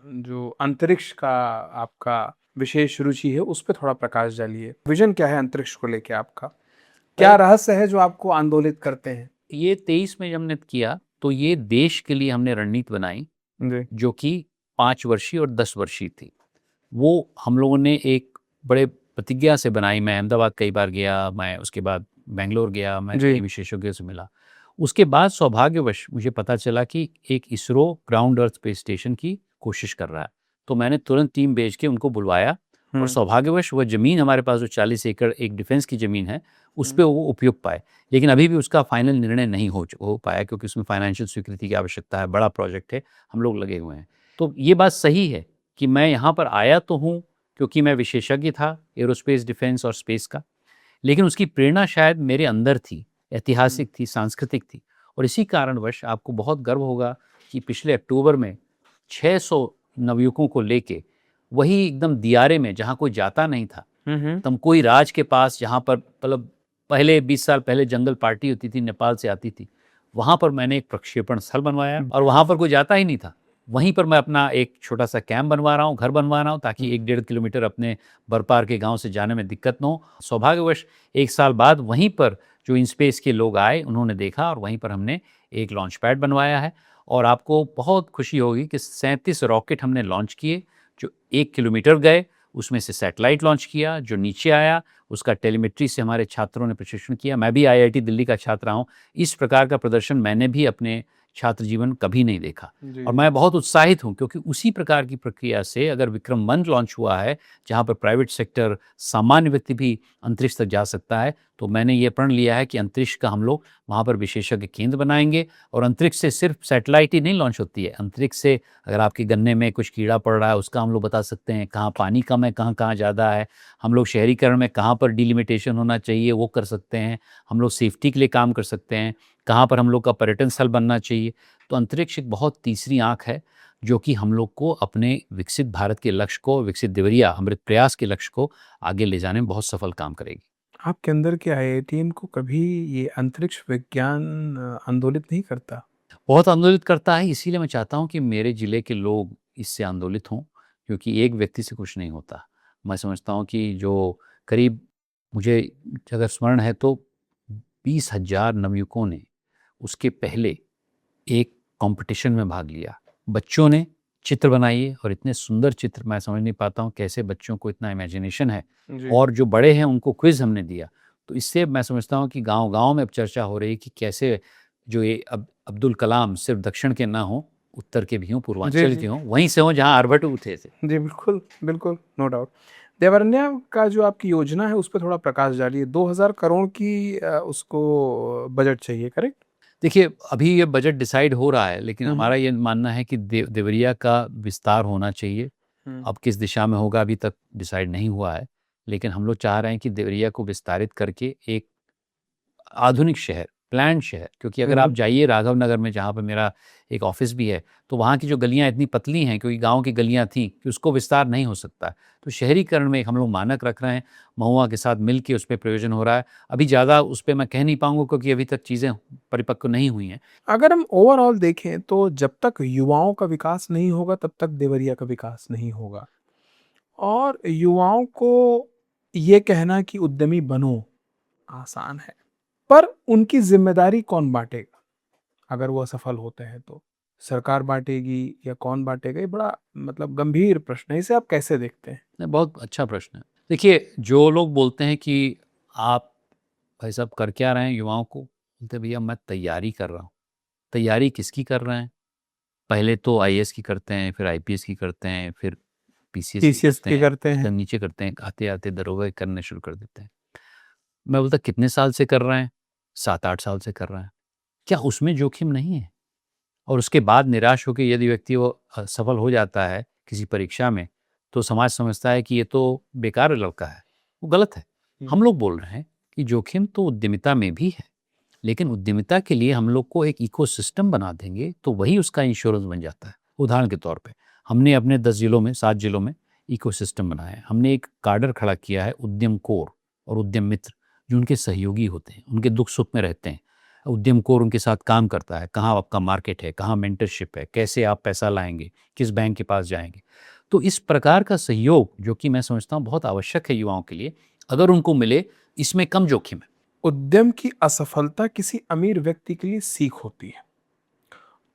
जो अंतरिक्ष का आपका विशेष रुचि है, उस पे थोड़ा प्रकाश डालिए। विजन क्या है अंतरिक्ष को लेके आपका? क्या रहस्य है जो आपको आंदोलित करते हैं? ये 23 में जब हमने किया, तो ये देश के लिए हमने रणनीति बनाई, जी जो कि 5 वर्षीय और 10 वर्षीय थी। वो हम लोगों ने एक बड़े प्रतिज्ञा से बनाई। मैं अहमदाबाद कई बार गया, मैं उसके बाद बेंगलोर गया, मैं जी कई विशेषज्ञों से मिला। उसके बाद सौभाग्यवश मुझे पता चला कि एक इसरो ग्राउंड अर्थ स्पेस स्टेशन की कोशिश कर रहा है। तो मैंने तुरंत टीम भेज के उनको बुलवाया और सौभाग्यवश वह ज़मीन हमारे पास जो 40 एकड़ एक डिफेंस की ज़मीन है, उस पे वो उपयोग पाए। लेकिन अभी भी उसका फाइनल निर्णय नहीं हो पाया क्योंकि उसमें फाइनेंशियल स्वीकृति की आवश्यकता है, बड़ा प्रोजेक्ट है, हम लोग लगे हुए हैं। तो ये बात सही है कि मैं यहाँ पर आया तो हूँ क्योंकि मैं विशेषज्ञ था एरोस्पेस, डिफेंस और स्पेस का, लेकिन उसकी प्रेरणा शायद मेरे अंदर थी, ऐतिहासिक थी, सांस्कृतिक थी। और इसी कारणवश आपको बहुत गर्व होगा कि पिछले अक्टूबर में 600 नवयुवकों को लेके वही एकदम दियारे में, जहाँ कोई जाता नहीं था, तमकोई राज के पास, जहाँ पर मतलब पहले 20 साल पहले जंगल पार्टी होती थी, नेपाल से आती थी, वहाँ पर मैंने एक प्रक्षेपण स्थल बनवाया और वहाँ पर कोई जाता ही नहीं था। वहीं पर मैं अपना एक छोटा सा कैंप बनवा रहा हूँ, घर बनवा रहा हूँ, ताकि 1-1.5 किलोमीटर अपने बरपार के गांव से जाने में दिक्कत न हो। सौभाग्यवश 1 साल बाद वहीं पर जो इनस्पेस के लोग आए, उन्होंने देखा और वहीं पर हमने एक लॉन्च पैड बनवाया है। और आपको बहुत खुशी होगी कि 37 रॉकेट हमने लॉन्च किए, जो 1 किलोमीटर गए। उसमें से सैटेलाइट लॉन्च किया, जो नीचे आया, उसका टेलीमेट्री से हमारे छात्रों ने प्रशिक्षण किया। मैं भी IIT दिल्ली का छात्र रहा हूँ। इस प्रकार का प्रदर्शन मैंने भी अपने छात्र जीवन कभी नहीं देखा और मैं बहुत उत्साहित हूँ क्योंकि उसी प्रकार की प्रक्रिया से अगर विक्रम 1 लॉन्च हुआ है, जहाँ पर प्राइवेट सेक्टर, सामान्य व्यक्ति भी अंतरिक्ष तक जा सकता है, तो मैंने ये प्रण लिया है कि अंतरिक्ष का हम लोग वहाँ पर विशेषज्ञ केंद्र बनाएंगे। और अंतरिक्ष से सिर्फ सैटेलाइट ही नहीं लॉन्च होती है, अंतरिक्ष से अगर आपके गन्ने में कुछ कीड़ा पड़ रहा है, उसका हम लोग बता सकते हैं, कहाँ पानी कम है, कहाँ कहाँ ज़्यादा है। हम लोग शहरीकरण में कहाँ पर डिलिमिटेशन होना चाहिए, वो कर सकते हैं। हम लोग सेफ्टी के लिए काम कर सकते हैं, कहाँ पर हम लोग का पर्यटन स्थल बनना चाहिए। तो अंतरिक्ष एक बहुत तीसरी आंख है, जो कि हम लोग को अपने विकसित भारत के लक्ष्य को, विकसित देवरिया अमृत प्रयास के लक्ष्य को आगे ले जाने में बहुत सफल काम करेगी। आपके अंदर के IITian को कभी ये अंतरिक्ष विज्ञान आंदोलित नहीं करता? बहुत आंदोलित करता है, इसीलिए मैं चाहता हूँ कि मेरे ज़िले के लोग इससे आंदोलित हों, क्योंकि एक व्यक्ति से कुछ नहीं होता। मैं समझता हूँ कि जो करीब, मुझे अगर स्मरण है तो 20,000 नवयुवकों ने उसके पहले एक कंपटीशन में भाग लिया। बच्चों ने चित्र बनाए और इतने सुंदर चित्र, मैं समझ नहीं पाता हूँ कैसे बच्चों को इतना इमेजिनेशन है। और जो बड़े हैं उनको क्विज हमने दिया। तो इससे मैं समझता हूँ कि गांव-गांव में अब चर्चा हो रही है कि कैसे जो ये अब्दुल कलाम सिर्फ दक्षिण के ना हों, उत्तर के भी हों, पूर्वांचल के हों, वहीं से हों जहाँ आर्यभट्ट उठे थे। जी, बिल्कुल, बिल्कुल, नो डाउट। देवरन्या का जो आपकी योजना है, उस पे थोड़ा प्रकाश डालिए। 2,000 करोड़ की उसको बजट चाहिए, करेक्ट? देखिए, अभी ये बजट डिसाइड हो रहा है, लेकिन हमारा ये मानना है कि देवरिया का विस्तार होना चाहिए। अब किस दिशा में होगा अभी तक डिसाइड नहीं हुआ है, लेकिन हम लोग चाह रहे हैं कि देवरिया को विस्तारित करके एक आधुनिक शहर, प्लान शहर, क्योंकि अगर आप जाइए राघव नगर में जहाँ पर मेरा एक ऑफिस भी है, तो वहाँ की जो गलियाँ इतनी पतली हैं, क्योंकि गांव की गलियाँ थी, कि उसको विस्तार नहीं हो सकता। तो शहरीकरण में एक हम लोग मानक रख रहे हैं, महुआ के साथ मिल के उस पर प्रयोजन हो रहा है। अभी ज़्यादा उस पर मैं कह नहीं पाऊंगा, क्योंकि अभी तक चीज़ें परिपक्व नहीं हुई हैं। अगर हम ओवरऑल देखें तो जब तक युवाओं का विकास नहीं होगा तब तक देवरिया का विकास नहीं होगा। और युवाओं को ये कहना कि उद्यमी बनो आसान है, पर उनकी जिम्मेदारी कौन बांटेगा? अगर वो असफल होते हैं तो सरकार बांटेगी या कौन बांटेगा? ये बड़ा मतलब गंभीर प्रश्न है, इसे आप कैसे देखते हैं? नहीं, बहुत अच्छा प्रश्न है। देखिए, जो लोग बोलते हैं कि आप भाई साहब कर क्या रहे हैं युवाओं को, बोलते भैया मैं तैयारी कर रहा हूँ। तैयारी किसकी कर रहे हैं? पहले तो आईएएस की करते हैं, फिर आईपीएस की करते हैं, फिर पीसीएस की टीसीएस करते की हैं, करते हैं। फिर नीचे करते हैं, आते आते दरोगा करने शुरू कर देते हैं। मैं बोलता कितने साल से कर रहे हैं? 7-8 साल से कर रहे हैं। क्या उसमें जोखिम नहीं है? और उसके बाद निराश होकर यदि व्यक्ति वो सफल हो जाता है किसी परीक्षा में, तो समाज समझता है कि ये तो बेकार लड़का है। वो गलत है। हम लोग बोल रहे हैं कि जोखिम तो उद्यमिता में भी है, लेकिन उद्यमिता के लिए हम लोग को एक इकोसिस्टम बना देंगे तो वही उसका इंश्योरेंस बन जाता है। उदाहरण के तौर पे हमने अपने 10 जिलों में 7 जिलों में इकोसिस्टम बनाया है। हमने एक कार्डर खड़ा किया है, उद्यम कोर और उद्यम मित्र, जो उनके सहयोगी होते हैं, उनके दुख सुख में रहते हैं। उद्यम कोर उनके साथ काम करता है, कहाँ आपका मार्केट है, कहाँ मेंटरशिप है, कैसे आप पैसा लाएंगे, किस बैंक के पास जाएंगे। तो इस प्रकार का सहयोग जो कि मैं समझता हूँ बहुत आवश्यक है युवाओं के लिए, अगर उनको मिले, इसमें कम जोखिम है। उद्यम की असफलता किसी अमीर व्यक्ति के लिए सीख होती है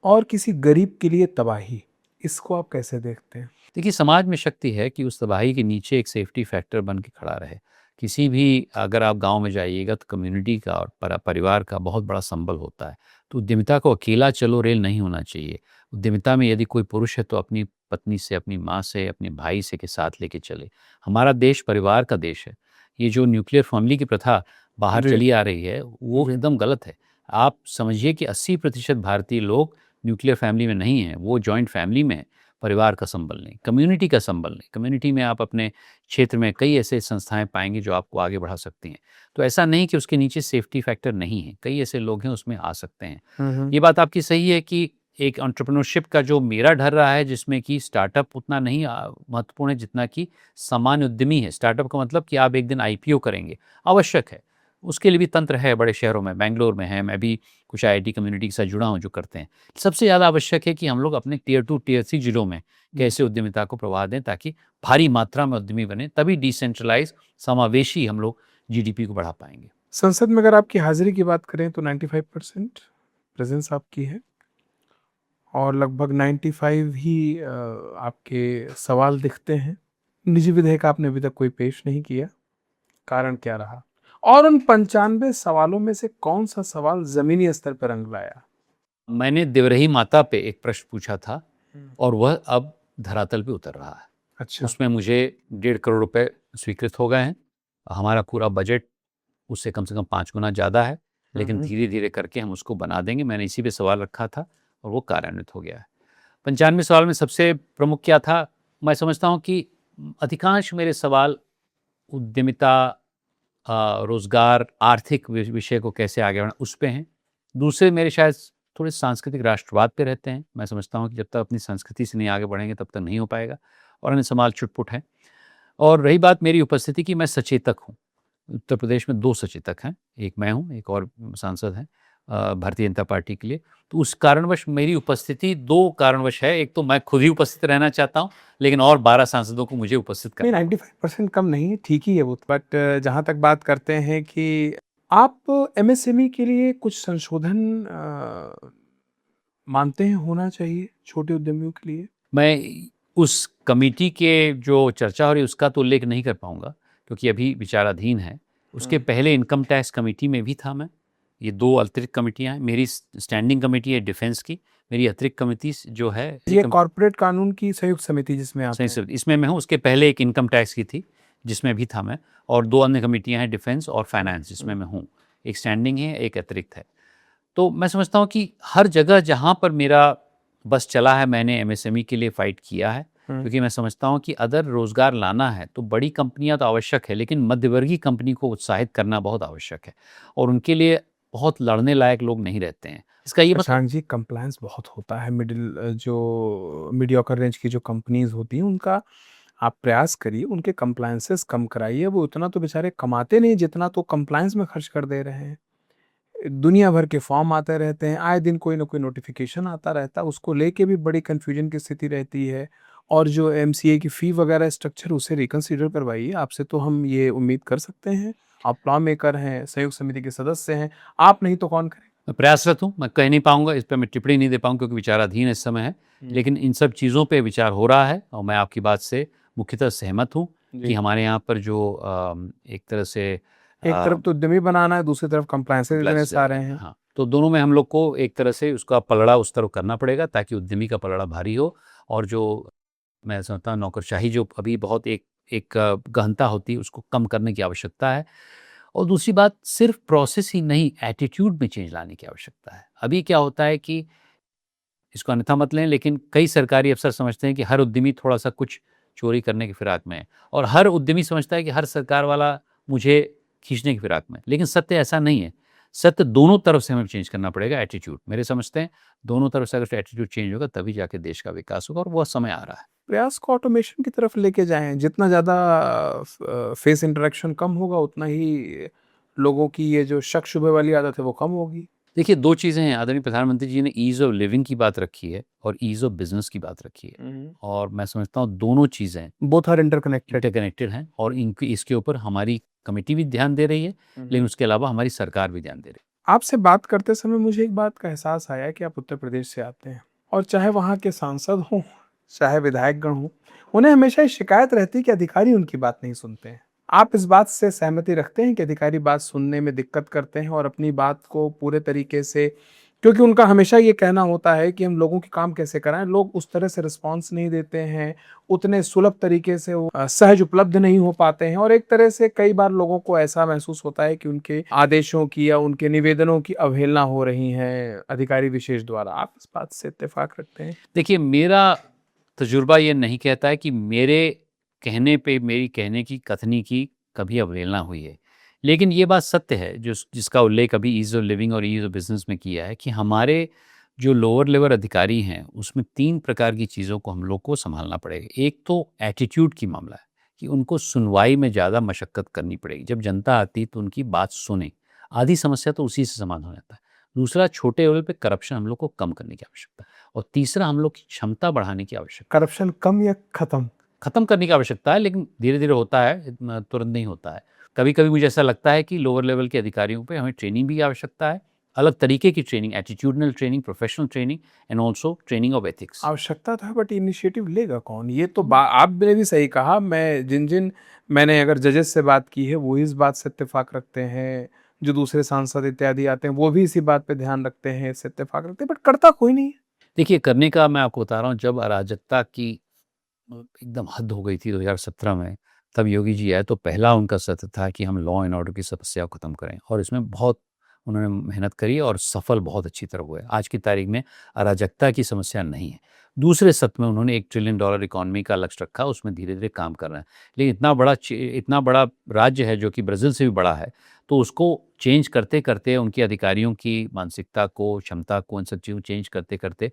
और किसी गरीब के लिए तबाही। इसको आप कैसे देखते हैं? देखिए, समाज में शक्ति है कि उस तबाही के नीचे एक सेफ्टी फैक्टर बन के खड़ा रहे। किसी भी अगर आप गांव में जाइएगा तो कम्युनिटी का और परिवार का बहुत बड़ा संबल होता है। तो उद्यमिता को अकेला चलो रेल नहीं होना चाहिए। उद्यमिता में यदि कोई पुरुष है तो अपनी पत्नी से, अपनी माँ से, अपने भाई से के साथ लेके चले। हमारा देश परिवार का देश है। ये जो न्यूक्लियर फैमिली की प्रथा बाहर जी। चली आ रही है, वो एकदम गलत है। आप समझिए कि 80% भारतीय लोग न्यूक्लियर फैमिली में नहीं हैं, वो जॉइंट फैमिली में है। परिवार का संबल नहीं, कम्युनिटी का संबल नहीं। कम्युनिटी में आप अपने क्षेत्र में कई ऐसे संस्थाएं पाएंगे जो आपको आगे बढ़ा सकती हैं। तो ऐसा नहीं कि उसके नीचे सेफ्टी फैक्टर नहीं है, कई ऐसे लोग हैं उसमें आ सकते हैं। ये बात आपकी सही है कि एक एंटरप्रेन्योरशिप का जो मेरा ढल रहा है, जिसमें कि स्टार्टअप उतना नहीं महत्वपूर्ण है जितना कि सामान्य उद्यमी है। स्टार्टअप का मतलब कि आप एक दिन आईपीओ करेंगे, आवश्यक है। उसके लिए भी तंत्र है बड़े शहरों में, बेंगलोर में है, मैं भी कुछ आईआईटी कम्युनिटी के साथ जुड़ा हूँ जो करते हैं। सबसे ज़्यादा आवश्यक है कि हम लोग अपने टियर 2 टियर 3 जिलों में कैसे उद्यमिता को प्रवाह दें, ताकि भारी मात्रा में उद्यमी बने, तभी डिसेंट्रलाइज समावेशी हम लोग जीडीपी को बढ़ा पाएंगे। संसद में अगर आपकी हाजिरी की बात करें तो 95% प्रेजेंस आपकी है और लगभग 95 ही आपके सवाल दिखते हैं। निजी विधेयक आपने अभी तक कोई पेश नहीं किया, कारण क्या रहा? और उन 95 सवालों में से कौन सा सवाल जमीनी स्तर पर रंग लाया? मैंने देवरही माता पे एक प्रश्न पूछा था और वह अब धरातल पे उतर रहा है। अच्छा। उसमें मुझे 1.5 करोड़ रुपए स्वीकृत हो गए हैं। हमारा पूरा बजट उससे कम से कम 5 गुना ज़्यादा है, लेकिन धीरे धीरे करके हम उसको बना देंगे। मैंने इसी पे सवाल रखा था और वो कार्यान्वित हो गया है। 95 सवाल में सबसे प्रमुख क्या था? मैं समझता हूँ कि अधिकांश मेरे सवाल उद्यमिता, रोजगार, आर्थिक विषय को कैसे आगे बढ़ाना, उस पे हैं। दूसरे मेरे शायद थोड़े सांस्कृतिक राष्ट्रवाद पे रहते हैं। मैं समझता हूँ कि जब तक अपनी संस्कृति से नहीं आगे बढ़ेंगे तब तक नहीं हो पाएगा, और अन्य सवाल चुटपुट हैं। और रही बात मेरी उपस्थिति की, मैं सचेतक हूँ। उत्तर प्रदेश में 2 सचेतक हैं, एक मैं हूँ, एक और सांसद हैं भारतीय जनता पार्टी के लिए। तो उस कारणवश मेरी उपस्थिति 2 कारणवश है। एक तो मैं खुद ही उपस्थित रहना चाहता हूँ, लेकिन और 12 सांसदों को मुझे उपस्थित नहीं, करना। 95% कम नहीं है, ठीक ही है वो। बट जहाँ तक बात करते हैं कि आप एमएसएमई के लिए कुछ संशोधन मानते हैं होना चाहिए छोटे उद्यमियों के लिए? मैं उस कमेटी के जो चर्चा हो रही है उसका तो उल्लेख नहीं कर पाऊंगा, क्योंकि अभी विचाराधीन है। उसके पहले इनकम टैक्स कमेटी में भी था मैं। ये 2 अतिरिक्त कमेटियां हैं। मेरी स्टैंडिंग कमेटी है डिफेंस की, मेरी अतिरिक्त कमेटी जो है ये कॉर्पोरेट कानून की संयुक्त समिति जिसमें आप हैं। इसमें मैं हूँ। उसके पहले एक इनकम टैक्स की थी जिसमें भी था मैं, और 2 अन्य कमेटियां हैं, डिफेंस और फाइनेंस, जिसमें मैं हूँ। एक स्टैंडिंग है, एक अतिरिक्त है। तो मैं समझता हूँ कि हर जगह जहाँ पर मेरा बस चला है, मैंने एमएसएमई के लिए फाइट किया है, क्योंकि मैं समझता हूँ कि अगर रोजगार लाना है तो बड़ी कंपनियां तो आवश्यक है, लेकिन मध्यवर्गीय कंपनी को उत्साहित करना बहुत आवश्यक है। और उनके लिए बहुत लड़ने लायक लोग नहीं रहते हैं। इसका ये मतलब शशांक जी, कंप्लायंस बहुत होता है जो मीडियोकर रेंज की जो कंपनीज होती हैं उनका आप प्रयास करिए, उनके कंप्लायंसेस कम कराइए। वो उतना तो बेचारे कमाते नहीं जितना तो कंप्लायंस में खर्च कर दे रहे हैं। दुनिया भर के फॉर्म आते रहते हैं, आए दिन कोई ना कोई नोटिफिकेशन आता रहता है, उसको लेके भी बड़ी कन्फ्यूजन की स्थिति रहती है। और जो एमसीए की फ़ी वगैरह स्ट्रक्चर उसे रिकंसीडर करवाइए, आपसे तो हम ये उम्मीद कर सकते हैं। आप लॉ मेकर हैं, संयुक्त समिति के सदस्य हैं, आप नहीं तो कौन करेगा? मैं प्रयासरत हूँ, मैं कह नहीं पाऊँगा, इस पे मैं टिप्पणी नहीं दे पाऊँगा क्योंकि विचाराधीन इस समय है। लेकिन इन सब चीज़ों पे विचार हो रहा है और मैं आपकी बात से मुख्यतः सहमत हूँ कि जी। हमारे यहाँ पर जो एक तरह से एक तरफ तो उद्यमी बनाना है, दूसरी तरफ कंप्लायंसेस इतने प्लस सारे हैं। हाँ, तो दोनों में हम लोग को एक तरह से उसका पलड़ा उस तरफ करना पड़ेगा ताकि उद्यमी का पलड़ा भारी हो और जो मैं समझता हूँ नौकरशाही जो अभी बहुत एक एक गहनता होती है उसको कम करने की आवश्यकता है। और दूसरी बात सिर्फ प्रोसेस ही नहीं, एटीट्यूड में चेंज लाने की आवश्यकता है। अभी क्या होता है कि इसको अन्यथा मत लें, लेकिन कई सरकारी अफ़सर समझते हैं कि हर उद्यमी थोड़ा-सा कुछ चोरी करने की फिराक में है और हर उद्यमी समझता है कि हर सरकार वाला मुझे खींचने की फिराक में है। लेकिन सत्य ऐसा नहीं है। सत्य दोनों तरफ से हमें चेंज करना पड़ेगा एटीट्यूड। मेरे समझते हैं दोनों तरफ से अगर एटीट्यूड चेंज होगा तभी जाके देश का विकास होगा और वो समय आ रहा है। प्रयास को ऑटोमेशन की तरफ लेके जाएँ, जितना ज़्यादा फेस इंटरेक्शन कम होगा उतना ही लोगों की ये जो शक शुबे वाली आदत है वो कम होगी। देखिए 2 चीज़ें हैं, आदरणीय प्रधानमंत्री जी ने ईज़ ऑफ लिविंग की बात रखी है और ईज़ ऑफ बिज़नेस की बात रखी है और मैं समझता हूँ दोनों चीज़ें बोथ आर इंटरकनेक्टेड। इंटरकनेक्टेड हैं और इनकी इसके ऊपर हमारी कमेटी भी ध्यान दे रही है, लेकिन उसके अलावा हमारी सरकार भी ध्यान दे रही है। आपसे बात करते समय मुझे एक बात का एहसास आया कि आप उत्तर प्रदेश से आते हैं और चाहे वहाँ के सांसद हों, चाहे विधायकगण हों, उन्हें हमेशा ये शिकायत रहती है कि अधिकारी उनकी बात नहीं सुनते हैं। आप इस बात से सहमति रखते हैं कि अधिकारी बात सुनने में दिक्कत करते हैं और अपनी बात को पूरे तरीके से, क्योंकि उनका हमेशा ये कहना होता है कि हम लोगों के काम कैसे कराएं, लोग उस तरह से रिस्पॉन्स नहीं देते हैं, उतने सुलभ तरीके से वो सहज उपलब्ध नहीं हो पाते हैं और एक तरह से कई बार लोगों को ऐसा महसूस होता है कि उनके आदेशों की या उनके निवेदनों की अवहेलना हो रही है अधिकारी विशेष द्वारा। आप इस बात से इत्तेफाक रखते हैं? देखिए मेरा तजुर्बा ये नहीं कहता है कि मेरे कहने पे मेरी कहने की कथनी की कभी अवहेलना हुई है। लेकिन ये बात सत्य है जिसका उल्लेख अभी ईज़ ऑफ लिविंग और ईज़ ऑफ बिज़नेस में किया है कि हमारे जो लोअर लेवल अधिकारी हैं उसमें 3 प्रकार की चीज़ों को हम लोग को सँभालना पड़ेगा। एक तो एटीट्यूड की मामला है कि उनको सुनवाई में ज़्यादा मशक्कत करनी पड़ेगी। जब जनता आती है तो उनकी बात सुनें। आधी समस्या तो उसी से समाधान हो जाता है। दूसरा छोटे लेवल पे करप्शन हम लोग को कम करने की आवश्यकता है और तीसरा हम लोग की क्षमता बढ़ाने की आवश्यकता है। करप्शन कम या खत्म? खत्म करने की आवश्यकता है लेकिन धीरे-धीरे होता है, तुरंत नहीं होता है। कभी-कभी मुझे ऐसा लगता है कि लोअर लेवल के अधिकारियों पे हमें ट्रेनिंग भी आवश्यकता है, अलग तरीके की training, attitudinal training, professional training and also training of ethics. आवश्यकता था बट इनिशिएटिव लेगा कौन? ये तो आपने भी सही कहा। मैं जिन-जिन मैंने अगर जजेस से बात की है वो इस बात से इत्तेफाक रखते हैं, जो दूसरे सांसद इत्यादि आते हैं वो भी इसी बात पे ध्यान रखते हैं, इससे इत्तेफाक रखते हैं, बट करता कोई नहीं है। देखिए करने का मैं आपको बता रहा हूँ जब अराजकता की एकदम हद हो गई थी 2017 में, तब योगी जी आए तो पहला उनका सत्र था कि हम लॉ एंड ऑर्डर की समस्या को खत्म करें और इसमें बहुत उन्होंने मेहनत करी और सफल बहुत अच्छी तरह हुए। आज की तारीख में अराजकता की समस्या नहीं है। दूसरे सत्र में उन्होंने $1 ट्रिलियन इकोनॉमी का लक्ष्य रखा, उसमें धीरे-धीरे काम कर रहे हैं। लेकिन इतना बड़ा राज्य है जो कि ब्राज़ील से भी बड़ा है, तो उसको चेंज करते-करते उनके अधिकारियों की मानसिकता को, क्षमता को, इन सब चीज़ों को चेंज करते-करते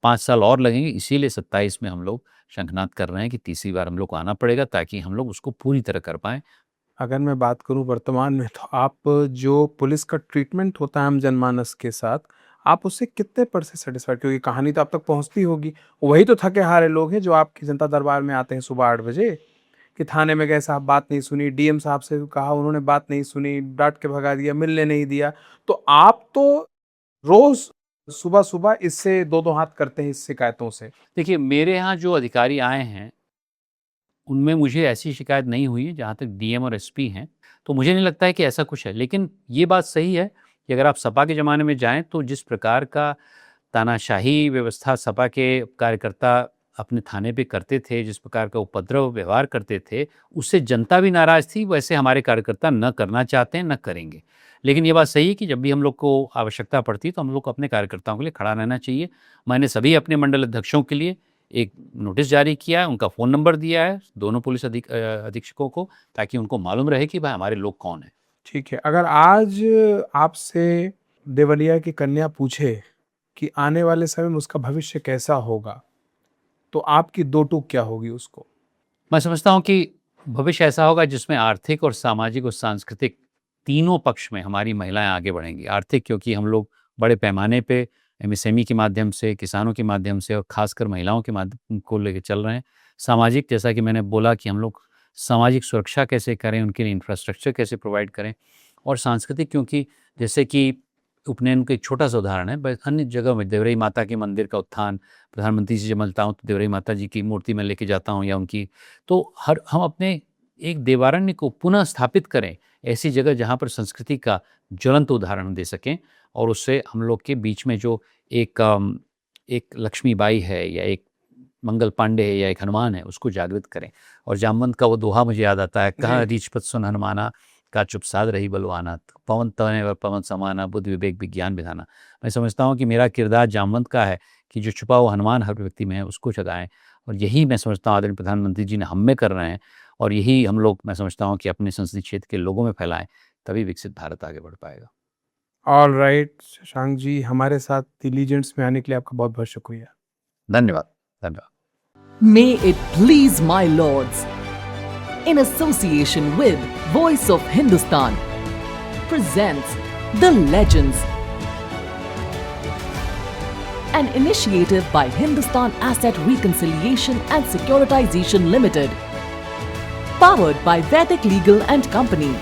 5 साल और लगेंगे। इसीलिए 27 में हम लोग शंखनाद कर रहे हैं कि तीसरी बार हम लोग को आना पड़ेगा ताकि हम लोग उसको पूरी तरह कर पाएँ। अगर मैं बात करूँ वर्तमान में तो आप जो पुलिस का ट्रीटमेंट होता है आम जनमानस के साथ, आप उससे कितने % सैटिस्फाइड? क्योंकि कहानी तो आप तक पहुँचती होगी। वही तो थके-हारे लोग हैं जो आपकी जनता दरबार में आते हैं सुबह 8 बजे कि थाने में गए साहब बात नहीं सुनी, डीएम साहब से कहा उन्होंने बात नहीं सुनी, डाँट के भगा दिया, मिलने नहीं दिया। तो आप तो रोज़ सुबह-सुबह इससे 2-2 हाथ करते हैं इस शिकायतों से। देखिए, मेरे यहाँ जो अधिकारी आए हैं, उनमें मुझे ऐसी शिकायत नहीं हुई है, जहाँ तक डीएम और एसपी हैं, तो मुझे नहीं लगता है कि ऐसा कुछ है। लेकिन ये बात सही है कि अगर आप सपा के ज़माने में जाएँ, तो जिस प्रकार का तानाशाही व्यवस्था सपा के कार्यकर्ता अपने थाने पे करते थे, जिस प्रकार का उपद्रव व्यवहार करते थे, उससे जनता भी नाराज़ थी, वैसे हमारे कार्यकर्ता न करना चाहते हैं, न करेंगे। लेकिन ये बात सही है कि जब भी हम लोग को आवश्यकता पड़ती है, तो हम लोग को अपने कार्यकर्ताओं के लिए खड़ा रहना चाहिए। मैंने सभी अपने मंडल अध्यक्षों के लिए एक नोटिस जारी किया है, उनका फ़ोन नंबर दिया है, दोनों पुलिस अधीक्षकों को, ताकि उनको मालूम रहे कि भाई हमारे लोग कौन हैं। ठीक है, अगर आज आपसे देवरिया की कन्या पूछे कि आने वाले समय में उसका भविष्य कैसा होगा, तो आपकी दो टूक क्या होगी उसको? मैं समझता हूँ कि भविष्य ऐसा होगा जिसमें आर्थिक और सामाजिक और सांस्कृतिक तीनों पक्ष में हमारी महिलाएं आगे बढ़ेंगी। आर्थिक क्योंकि हम लोग बड़े पैमाने पे एमएसएमई के माध्यम से, किसानों के माध्यम से और खासकर महिलाओं के माध्यम को लेकर चल रहे हैं। सामाजिक, जैसा कि मैंने बोला कि हम लोग सामाजिक सुरक्षा कैसे करें, उनके लिए इंफ्रास्ट्रक्चर कैसे प्रोवाइड करें। और सांस्कृतिक क्योंकि जैसे कि उपनयन का एक छोटा सा उदाहरण है, बस अन्य जगह में देवराई माता के मंदिर का उत्थान, प्रधानमंत्री से जब मिलता हूँ तो देवराई माता जी की मूर्ति में लेके जाता हूँ या उनकी, तो हम अपने एक देवारण्य को पुनः स्थापित करें ऐसी जगह जहाँ पर संस्कृति का ज्वलंत उदाहरण दे सकें। और उससे हम लोग के बीच में जो एक लक्ष्मीबाई है या एक मंगल पांडे है या एक हनुमान है, उसको जागृत करें। और जामवंत का वो दोहा मुझे याद आता है, कहाँ रीछपत सुन हनुमाना, का चुप साध रही बलवाना, पवन तने व पवन समाना, बुद्धि विवेक विज्ञान विधाना। मैं समझता हूँ कि मेरा किरदार जामवंत का है कि जो छुपा हुआ हनुमान हर व्यक्ति में है उसको जगाएं। और यही मैं समझता हूँ आदरणीय प्रधानमंत्री जी ने हम में कर रहे हैं, और यही हम लोग, मैं समझता हूँ कि अपने संसदीय क्षेत्र के लोगों में फैलाएं, तभी विकसित भारत आगे बढ़ पाएगा। ऑल राइट शशांक जी, हमारे साथ दिलीजेंट्स में आने के लिए आपका बहुत बहुत शुक्रिया। धन्यवाद। धन्यवाद। May it please my lords, in association with Voice of Hindustan, presents The Legends, an initiative by Hindustan Asset Reconciliation and Securitization Limited, powered by Vedic Legal and Company.